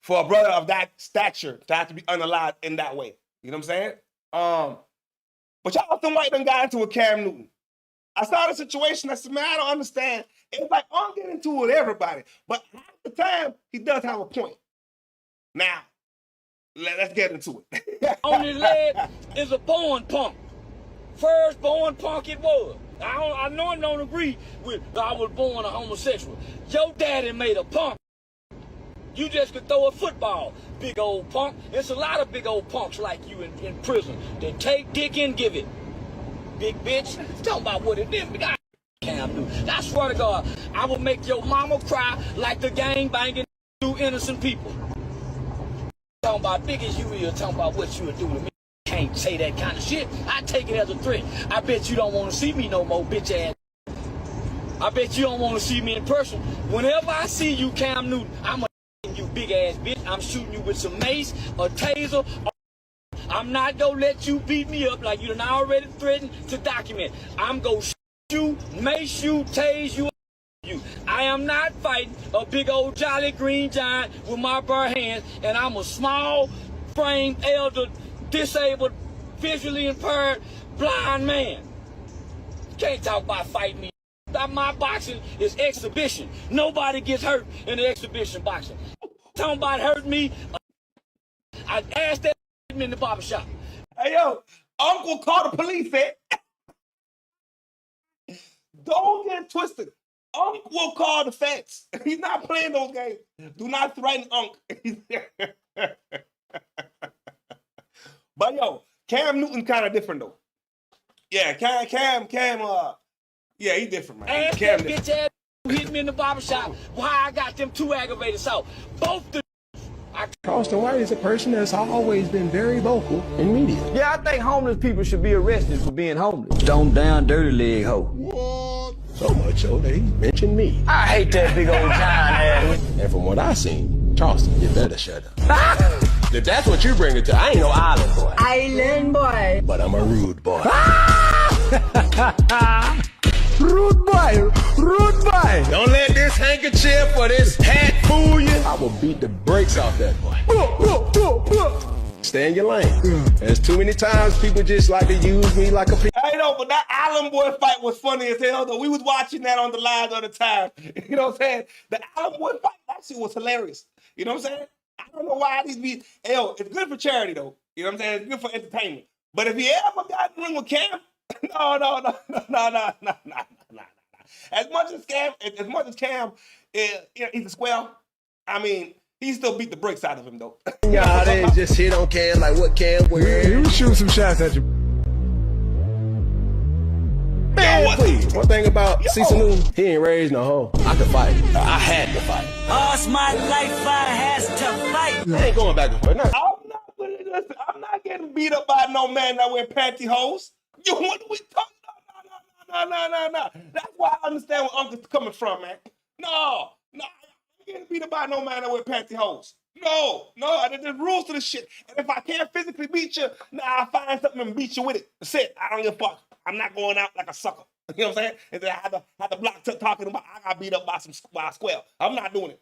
for a brother of that stature to have to be unalive in that way. You know what I'm saying? But Charleston White done got into a Cam Newton. I saw the situation. I said, man, I don't understand. It's like, I'm getting into it with everybody. But half the time, he does have a point. Now, let's get into it. On his leg is a born punk. First born punk it was. I know I don't agree with I was born a homosexual. Your daddy made a punk. You just could throw a football, big old punk. There's a lot of big old punks like you in prison. They take dick and give it. Big bitch. Talking about what it is. Cam Newton. I swear to God, I will make your mama cry like the gang banging do innocent people. Talking about big as you is, talking about what you would do to me. Can't say that kind of shit. I take it as a threat. I bet you don't want to see me no more, bitch ass. I bet you don't want to see me in person. Whenever I see you, Cam Newton, I'm a you big ass bitch. I'm shooting you with some mace, a taser. I'm not gonna let you beat me up like you done already threatened to document. I'm gonna shoot you, mace you, tase you. I am not fighting a big old jolly green giant with my bare hands, and I'm a small framed elder, disabled, visually impaired, blind man. Can't talk about fighting me. My boxing is exhibition. Nobody gets hurt in the exhibition boxing. Talking about hurting me, I asked that in the barbershop. Hey yo, Uncle called the police, man. Don't get twisted. Uncle will call the feds. He's not playing those games. Do not threaten Uncle. But yo, Cam Newton kind of different though. Yeah, Cam, yeah, he different, man. Ask Cam that bitch ass who hit meet me in the barbershop. Why I got them 2 aggravated assault. Both the Charleston White is a person that's always been very vocal in media. Yeah, I think homeless people should be arrested for being homeless. Dumb down, dirty leg hoe. So much so they mentioned me. I hate that big old giant ass. And from what I seen, Charleston, you better shut up. If that's what you bring it to, I ain't no island boy. Island boy. But I'm a rude boy. Rude boy, rude boy. Don't let this handkerchief or this hat fool you. I will beat the brakes off that boy. Stay in your lane. There's too many times people just like to use me like a piece. I know, but that Island Boy fight was funny as hell, though. We was watching that on the live the other time. You know what I'm saying? The Island Boy fight actually was hilarious. You know what I'm saying? I don't know why these be. Hell, it's good for charity, though. You know what I'm saying? It's good for entertainment. But if you ever got in the ring with Cam, no. As much as Cam, he's a square. I mean, he still beat the brakes out of him, though. Y'all didn't just hit on Cam like what Cam wear. He was shooting some shots at you. Man, please. One thing about Cecil, he ain't raised no hoe. I could fight. I had to fight. All's my life I has to fight. I ain't going back and forth. I'm not getting beat up by no man that wear pantyhose. You what are we talking about? No. That's why I understand where Uncle's coming from, man. No. I'm getting beat up by no man that wear pantyhose. No. There's rules to this shit. And if I can't physically beat you, I'll find something and beat you with it. That's it. I don't give a fuck. I'm not going out like a sucker. You know what I'm saying? And then I have to block talking about I got beat up by a square. I'm not doing it.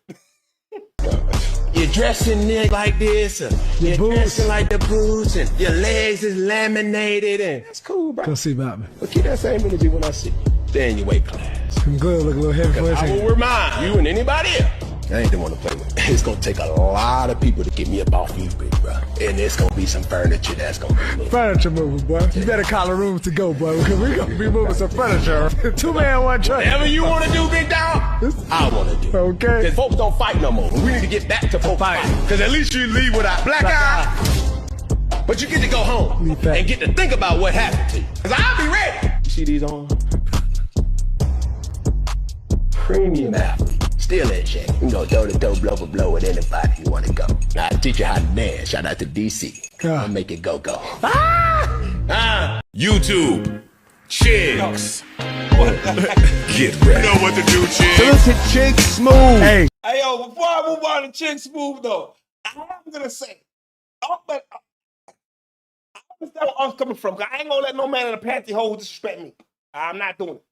You're dressing nigga like this, you're dressing like the boots, and your legs is laminated, and that's cool, bro. Come see about me. But keep that same energy when I see you. Stay in your weight class. I'm good, look a little heavy for I will remind you and anybody else. I ain't the one to play with. It's gonna take a lot of people to get me up off you, big bro. And it's gonna be some furniture that's gonna be moved. Furniture moving, boy. You better call the rooms to go, boy, because we gonna be moving some furniture. 2 man, 1 truck. Whatever you wanna do, big dog, I wanna do. Okay. Because folks don't fight no more. We need to get back to folks fighting. Because at least you leave without black eye. But you get to go home and get to think about what happened to you. Because I'll be ready. You see these on? Premium athlete. Still in shape. You can go toe-to-toe, blow with anybody you want to go. Now, I'll teach you how to dance. Shout out to DC. I'll make it go. YouTube. Chicks. Get ready. You know what to do, chicks. Look at Chick Smooth. Hey, yo, before I move on to Chick Smooth, though, I'm going to say, I understand where I'm coming from. I ain't going to let no man in a pantyhose disrespect me. I'm not doing it.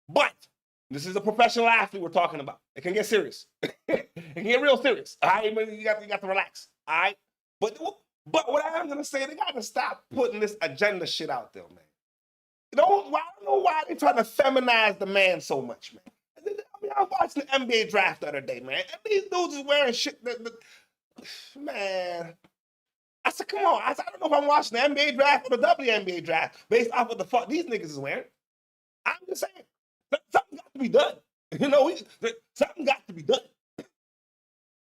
But this is a professional athlete we're talking about. It can get serious. It can get real serious. All right, you got to relax. All right, but what I am gonna say, they got to stop putting this agenda shit out there, man. I don't know why they trying to feminize the man so much, man. I mean, I was watching the NBA draft the other day, man, and these dudes is wearing shit man. I said, come on. I don't know if I'm watching the NBA draft or the WNBA draft based off of the fuck these niggas is wearing. I'm just saying. Something got to be done. You know, something got to be done.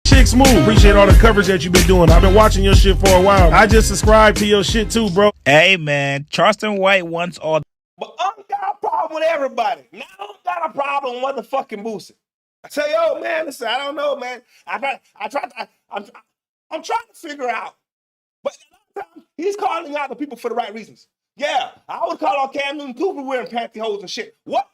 Chick Smooth, appreciate all the coverage that you've been doing. I've been watching your shit for a while. I just subscribed to your shit too, bro. Hey, man, Charleston White wants all. But I got a problem with everybody. Now I don't got a problem with motherfucking Boosie. I tell you, oh man, listen, I don't know, man. I'm trying to figure out. But he's calling out the people for the right reasons. Yeah, I would call on Cam Newton too for wearing pantyhose and shit. What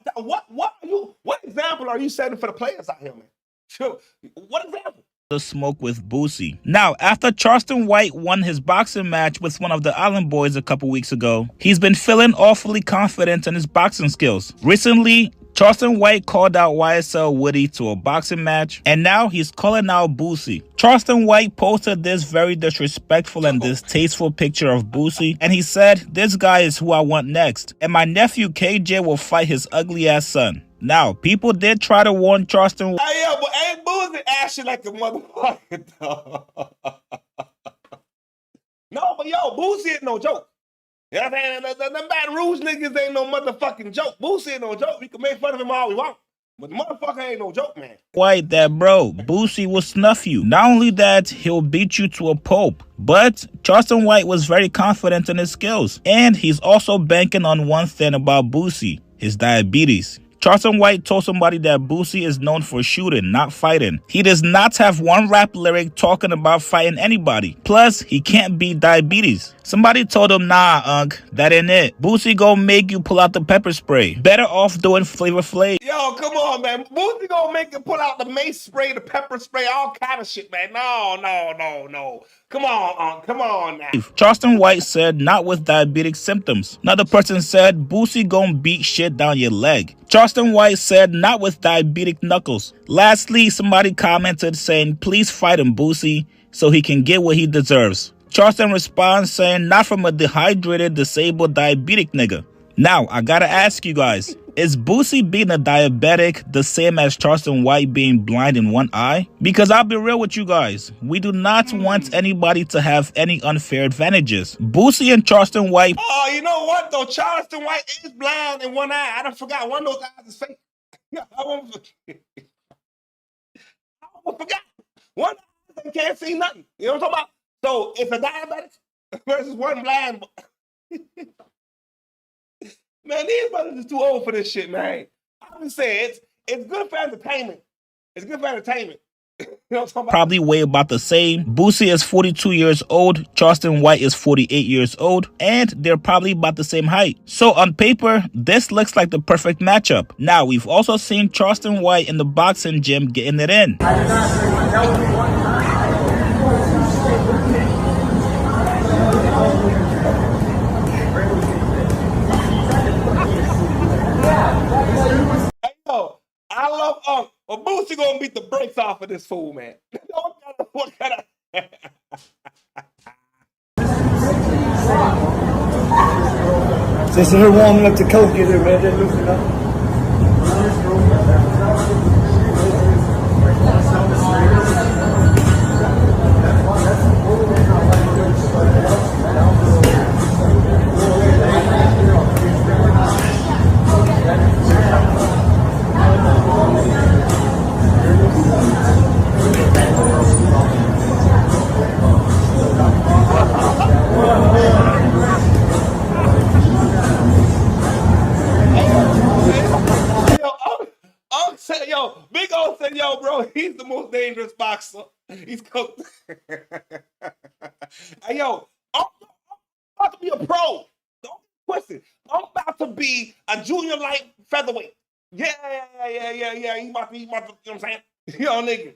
example are you setting for the players out here, man? Sure. What example? The smoke with Boosie. Now, after Charleston White won his boxing match with one of the Island Boys a couple weeks ago, he's been feeling awfully confident in his boxing skills. Recently, Charleston White called out YSL Woody to a boxing match, and now he's calling out Boosie. Charleston White posted this very disrespectful and distasteful picture of Boosie, and he said, "This guy is who I want next, and my nephew KJ will fight his ugly ass son." Now, people did try to warn Charleston. Hey, yo, but ain't Boosie acting like a motherfucker, though. No, but yo, Boosie ain't no joke. You know what I'm saying? Them Baton Rouge niggas ain't no motherfucking joke. Boosie ain't no joke. We can make fun of him all we want. But the motherfucker ain't no joke, man. White, that bro, Boosie will snuff you. Not only that, he'll beat you to a pulp. But Charleston White was very confident in his skills. And he's also banking on one thing about Boosie, his diabetes. Charleston White told somebody that Boosie is known for shooting, not fighting. He does not have one rap lyric talking about fighting anybody. Plus, he can't beat diabetes. Somebody told him, nah, Unc, that ain't it. Boosie gonna make you pull out the pepper spray. Better off doing Flavor Flav. Yo, come on, man. Boosie gonna make you pull out the mace spray, the pepper spray, all kind of shit, man. No. Come on, come on now. Charleston White said, not with diabetic symptoms. Another person said, Boosie gon' beat shit down your leg. Charleston White said, not with diabetic knuckles. Lastly, somebody commented saying, please fight him, Boosie, so he can get what he deserves. Charleston responds saying, not from a dehydrated, disabled, diabetic nigga. Now, I gotta ask you guys, is Boosie being a diabetic the same as Charleston White being blind in one eye? Because I'll be real with you guys, we do not want anybody to have any unfair advantages. Boosie and Charleston White... Oh, you know what, though? Charleston White is blind in one eye. I done forgot. One of those eyes is fake. I won't forget. One eye can't see nothing. You know what I'm talking about? So, it's a diabetic versus one blind. Man, these brothers is too old for this shit, man. I'm just saying, it's good for entertainment. It's good for entertainment. You know what I'm talking about? Probably weigh about the same. Boosie is 42 years old. Charleston White is 48 years old. And they're probably about the same height. So on paper, this looks like the perfect matchup. Now, we've also seen Charleston White in the boxing gym getting it in. I love Unc, but Boosie gonna beat the brakes off of this fool, man. What kind of Just her warming up the coke, get her, man. Just loosen up. Big O said, yo, bro, he's the most dangerous boxer. He's cooked. Hey, yo, I'm about to be a pro. Don't question. I'm about to be a junior light featherweight. Yeah. He about to, you know what I'm saying? Yo, nigga.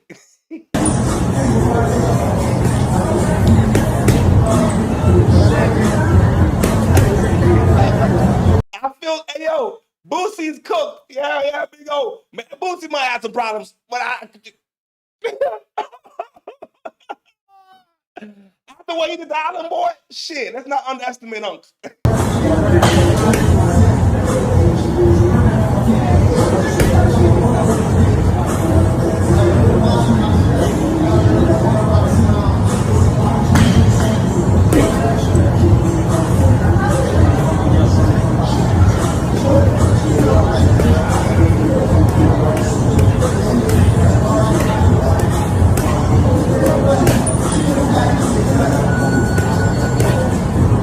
I feel, hey, yo, Boosie's cooked. Yeah, Big O. Man, Boosie might have some problems, but after what he did to Island Boy, shit, let's not underestimate Unks.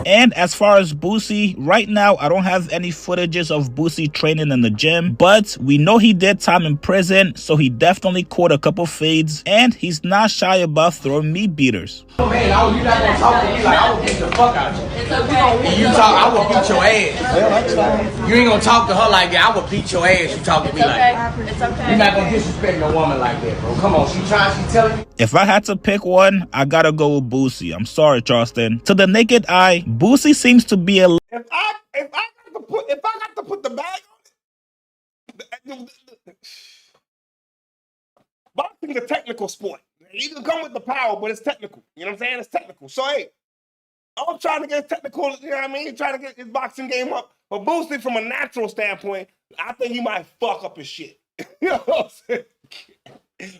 And as far as Boosie, right now, I don't have any footages of Boosie training in the gym, but we know he did time in prison, so he definitely caught a couple fades, and he's not shy about throwing meat beaters. Oh man, you're not gonna talk to me like I will beat the fuck out of you. It's okay. If you talk, I will beat your ass. You ain't gonna talk to her like that. I will beat your ass. You talk to me like that. It's okay. You're not gonna disrespect no woman like that, bro. Come on, she telling you. If I had to pick one, I gotta go with Boosie. I'm sorry, Charleston. To the naked eye, Boosie seems to be a... If I got to put the bag on it, boxing is a technical sport. You can come with the power, but it's technical. You know what I'm saying? It's technical. So, hey, I'm trying to get technical, you know what I mean? Trying to get his boxing game up. But Boosie, from a natural standpoint, I think he might fuck up his shit. You know what I'm saying?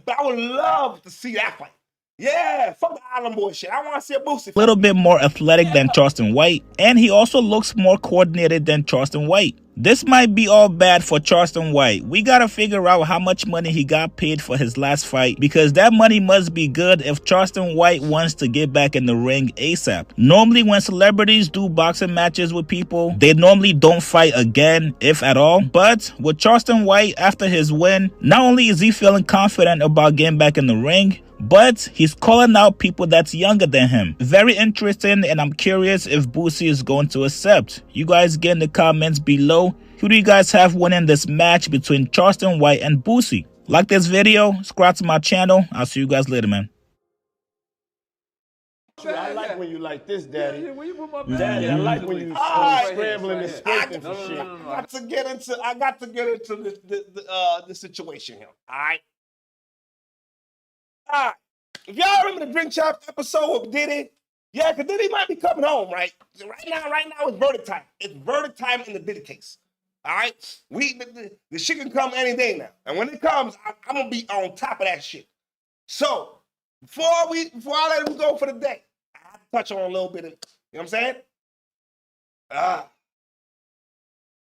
But I would love to see that fight. Yeah, fuck the Island Boy shit. I want to see a Boosie fight. Little bit more athletic than Charleston White, and he also looks more coordinated than Charleston White. This might be all bad for Charleston White. We gotta figure out how much money he got paid for his last fight, because that money must be good if Charleston White wants to get back in the ring ASAP. Normally when celebrities do boxing matches with people, they normally don't fight again, if at all. But with Charleston White, after his win, not only is he feeling confident about getting back in the ring, but he's calling out people that's younger than him. Very interesting, and I'm curious if Boosie is going to accept. You guys get in the comments below. Who do you guys have winning this match between Charleston White and Boosie? Like this video, subscribe to my channel. I'll see you guys later, man. I like when you like this, Daddy. Yeah, Daddy, I like when you scrambling and scraping for shit. I got to get into the situation here. All right. If y'all remember the Drink Champs episode with Diddy, yeah, because Diddy might be coming home, right? Right now it's verdict time. It's verdict time in the Diddy case. All right, the shit can come any day now, and when it comes, I'm gonna be on top of that shit. So before I let him go for the day, I have to touch on a little bit of, you know what I'm saying?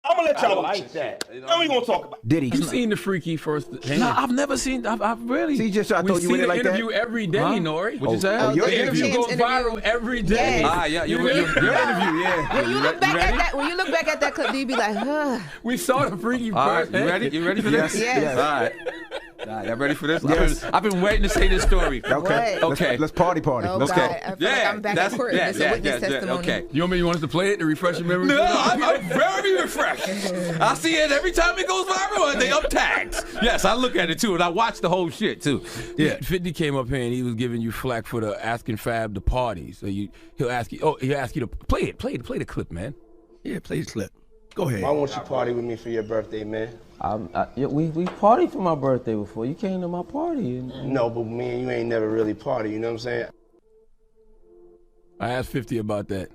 I'm gonna let y'all like that. Then we gonna talk about Diddy. You seen the freaky first? No, I've never seen. I've really. See, just I we thought you see went the like that. interview every day, Nori. What you say? Oh, your interview goes viral every day. Yeah, your interview. Yeah. When you look back at that, when you look back at that clip, do you be like, huh? We saw the freaky All right, first. you ready for this? Yes. All right. Y'all ready for this? Yes. I've been waiting to say this story. Okay. Okay. Let's party. Oh, Let's God. I feel like I'm back at court. It's a witness testimony. Okay. You want us to play it to refresh your memory? No, I'm very refreshed. I see it every time it goes viral and they up tags. Yes, I look at it too, and I watch the whole shit too. Yeah, 50 came up here and he was giving you flack for the asking Fab to party. So he'll ask you to play the clip, man. Yeah, play the clip. Go ahead. Why won't you party with me for your birthday, man? We partied for my birthday before. You came to my party. No, but me and you ain't never really party, you know what I'm saying? I asked 50 about that,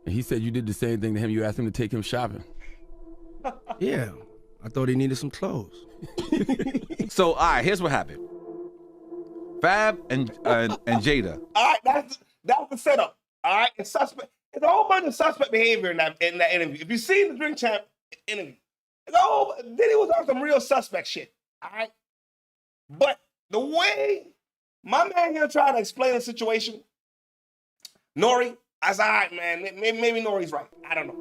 and he said you did the same thing to him. You asked him to take him shopping. Yeah, I thought he needed some clothes. So, all right, here's what happened. Fab and Jada. All right, that's the setup. All right, it's suspect. There's a whole bunch of suspect behavior in that interview. If you've seen the Drink Champ interview, Diddy was on some real suspect shit. All right, but the way my man here trying to explain the situation, Nori, I said, all right, man, maybe Nori's right. I don't know.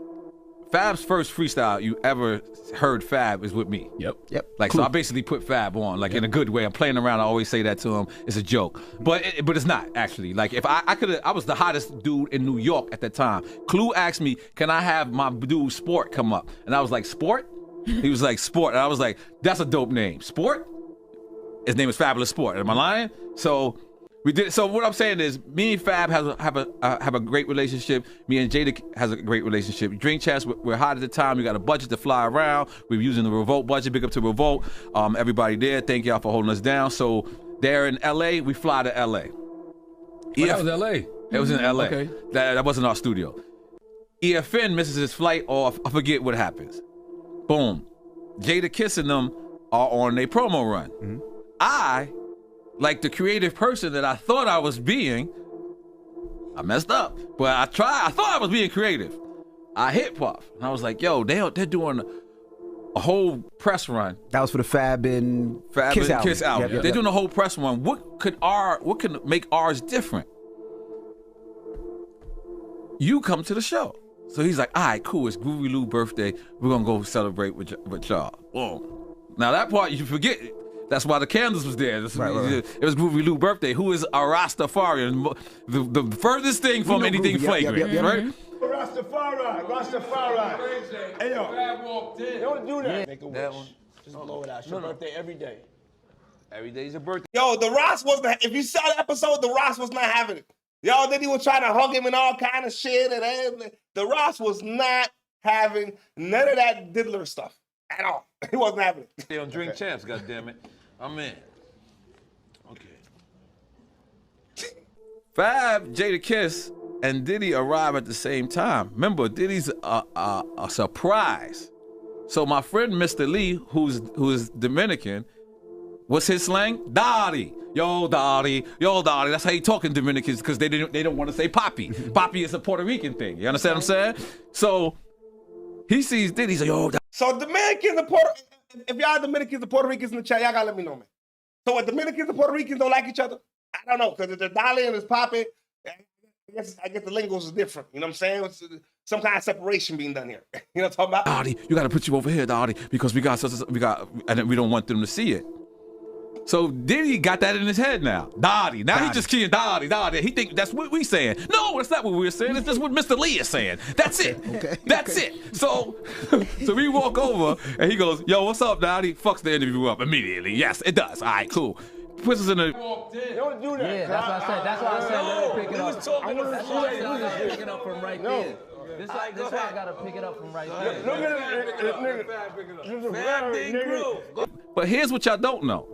Fab's first freestyle you ever heard Fab is with me. Yep. Like, so I basically put Fab on, like, in a good way. I'm playing around. I always say that to him. It's a joke. But it's not, actually. Like, if I was the hottest dude in New York at that time. Clue asked me, can I have my dude Sport come up? And I was like, Sport? He was like, Sport. And I was like, that's a dope name. Sport? His name is Fabulous Sport. Am I lying? So we did. So what I'm saying is, me and Fab have a great relationship. Me and Jada has a great relationship. Drink Champs, we're hot at the time. We got a budget to fly around. We're using the Revolt budget. Big up to Revolt. Everybody there. Thank y'all for holding us down. So they're in LA. We fly to LA. That was LA. It was in LA. Okay. That wasn't our studio. EFN misses his flight, or I forget what happens. Boom. Jada Kiss and them are on their promo run. Mm-hmm. I, like the creative person that I thought I was being, I messed up. But I thought I was being creative. I hit Puff. And I was like, yo, they're doing a whole press run. That was for the Fab and Kiss album. Yep. They're doing a whole press run. What could make ours different? You come to the show. So he's like, all right, cool. It's Groovy Lou's birthday. We're going to go celebrate with y'all. Boom. Now that part, you forget. That's why the candles was there. It was Groovy Lou's birthday, who is a Rastafarian. The furthest thing from anything flagrant, right? Rastafari. Hey, yo. Don't do that. Make a wish. Just blow it out. It's your birthday every day. Every day's your birthday. Yo, the Ross wasn't. If you saw the episode, the Ross was not having it. Yo, then he was trying to hug him and all kind of shit, and the Ross was not having none of that diddler stuff at all. He wasn't having it. They on Drink Champs, goddammit. I'm in. Okay. Fab, Jada Kiss, and Diddy arrive at the same time. Remember, Diddy's a surprise. So my friend Mr. Lee, who's Dominican, what's his slang? Daddy. Yo, Daddy. Yo, Daddy. That's how you talk in Dominicans, because they don't want to say Papi. Papi is a Puerto Rican thing. You understand what I'm saying? So He sees Diddy, he's like, yo. So Dominicans and if y'all Dominicans and Puerto Ricans in the chat, y'all gotta let me know, man. So what, Dominicans and Puerto Ricans don't like each other? I don't know, because if they're Dolly and it's popping, I guess the lingos is different. You know what I'm saying? It's some kind of separation being done here. You know what I'm talking about? Dottie, you gotta put you over here, Dottie, because we got, and we don't want them to see it. So Diddy got that in his head now. Dottie. Now he just keying Dottie. He think that's what we saying. No, that's not what we're saying. It's just what Mr. Lee is saying. That's it. That's it. So we walk over and he goes, yo, what's up, Dottie? Fucks the interview up immediately. Yes, it does. All right, cool. Puts us in a... Don't do that. Yeah, that's what I said. That's why I said let me pick it up. That's why I gotta pick it up from right there. This why I gotta pick it up from right there. Look at it. But here's what y'all don't know.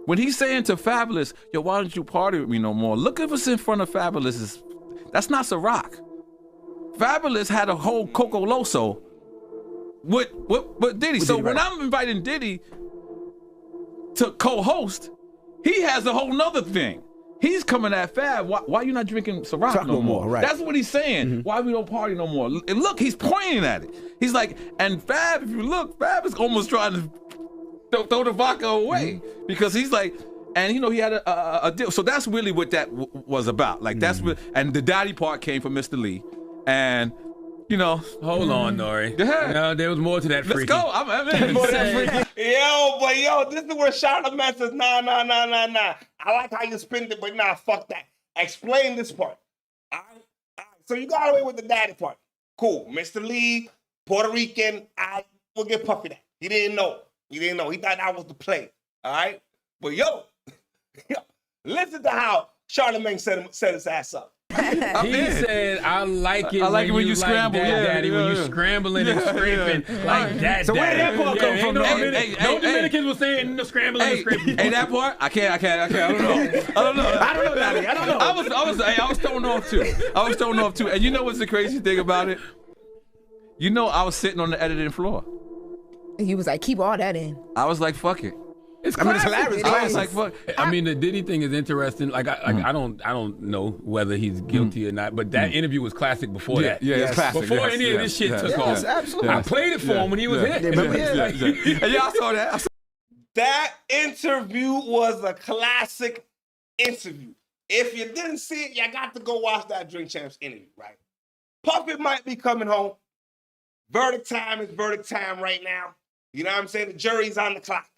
When he's saying to Fabulous, yo, why don't you party with me no more? Look at what's in front of Fabulous. That's not Ciroc. Fabulous had a whole Coco Loso with Diddy. So when I'm inviting Diddy to co-host, he has a whole nother thing. He's coming at Fab. Why you not drinking Ciroc no more? Right. That's what he's saying. Why we don't party no more? And look, he's pointing at it. He's like, and Fab, if you look, Fab is almost trying to throw the vodka away because he's like, and you know, he had a deal. So that's really what that was about. Like that's what, and the daddy part came from Mr. Lee, and you know. Hold on, Nori. No, there was more to that freaky. Let's go. I'm in. Yo, this is where Charlamagne says, nah. I like how you spin it, but nah, fuck that. Explain this part. All right. So you got away with the daddy part. Cool. Mr. Lee, Puerto Rican, we'll get Puffy that. He didn't know. He thought that was the play. All right? But yo, listen to how Charlamagne set his ass up. He said, I like it when you scramble, Daddy, when you scrambling and scraping like that. So where did that part come from? No Dominicans was saying no scrambling and scraping. Hey, that part? I can't. I don't know, Daddy. I don't know. I was thrown off too. And you know what's the crazy thing about it? You know, I was sitting on the editing floor. He was like, keep all that in. I was like, fuck it. It's hilarious. I was like, fuck. I mean, the Diddy thing is interesting. Like, I don't know whether he's guilty or not, but that interview was classic before that. Yeah, it's classic. Before any of this shit took off. Absolutely. I played it for him when he was here. And y'all saw that. That interview was a classic interview. If you didn't see it, you got to go watch that Drink Champs interview, right? Puffy might be coming home. Verdict time is verdict time right now. You know what I'm saying? The jury's on the clock.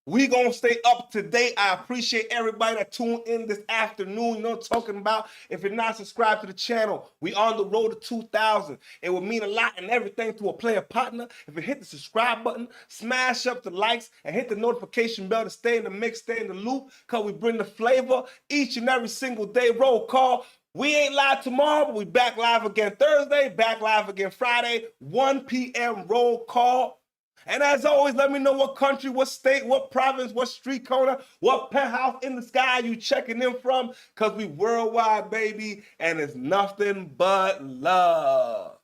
We gonna stay up to date. I appreciate everybody that tuned in this afternoon. You know what I'm talking about? If you're not subscribed to the channel, we on the road to 2,000. It would mean a lot and everything to a player partner. If you hit the subscribe button, smash up the likes, and hit the notification bell to stay in the mix, stay in the loop, because we bring the flavor each and every single day. Roll call. We ain't live tomorrow, but we back live again Thursday, back live again Friday, 1 p.m. roll call. And as always, let me know what country, what state, what province, what street corner, what penthouse in the sky you checking in from, because we worldwide, baby, and it's nothing but love.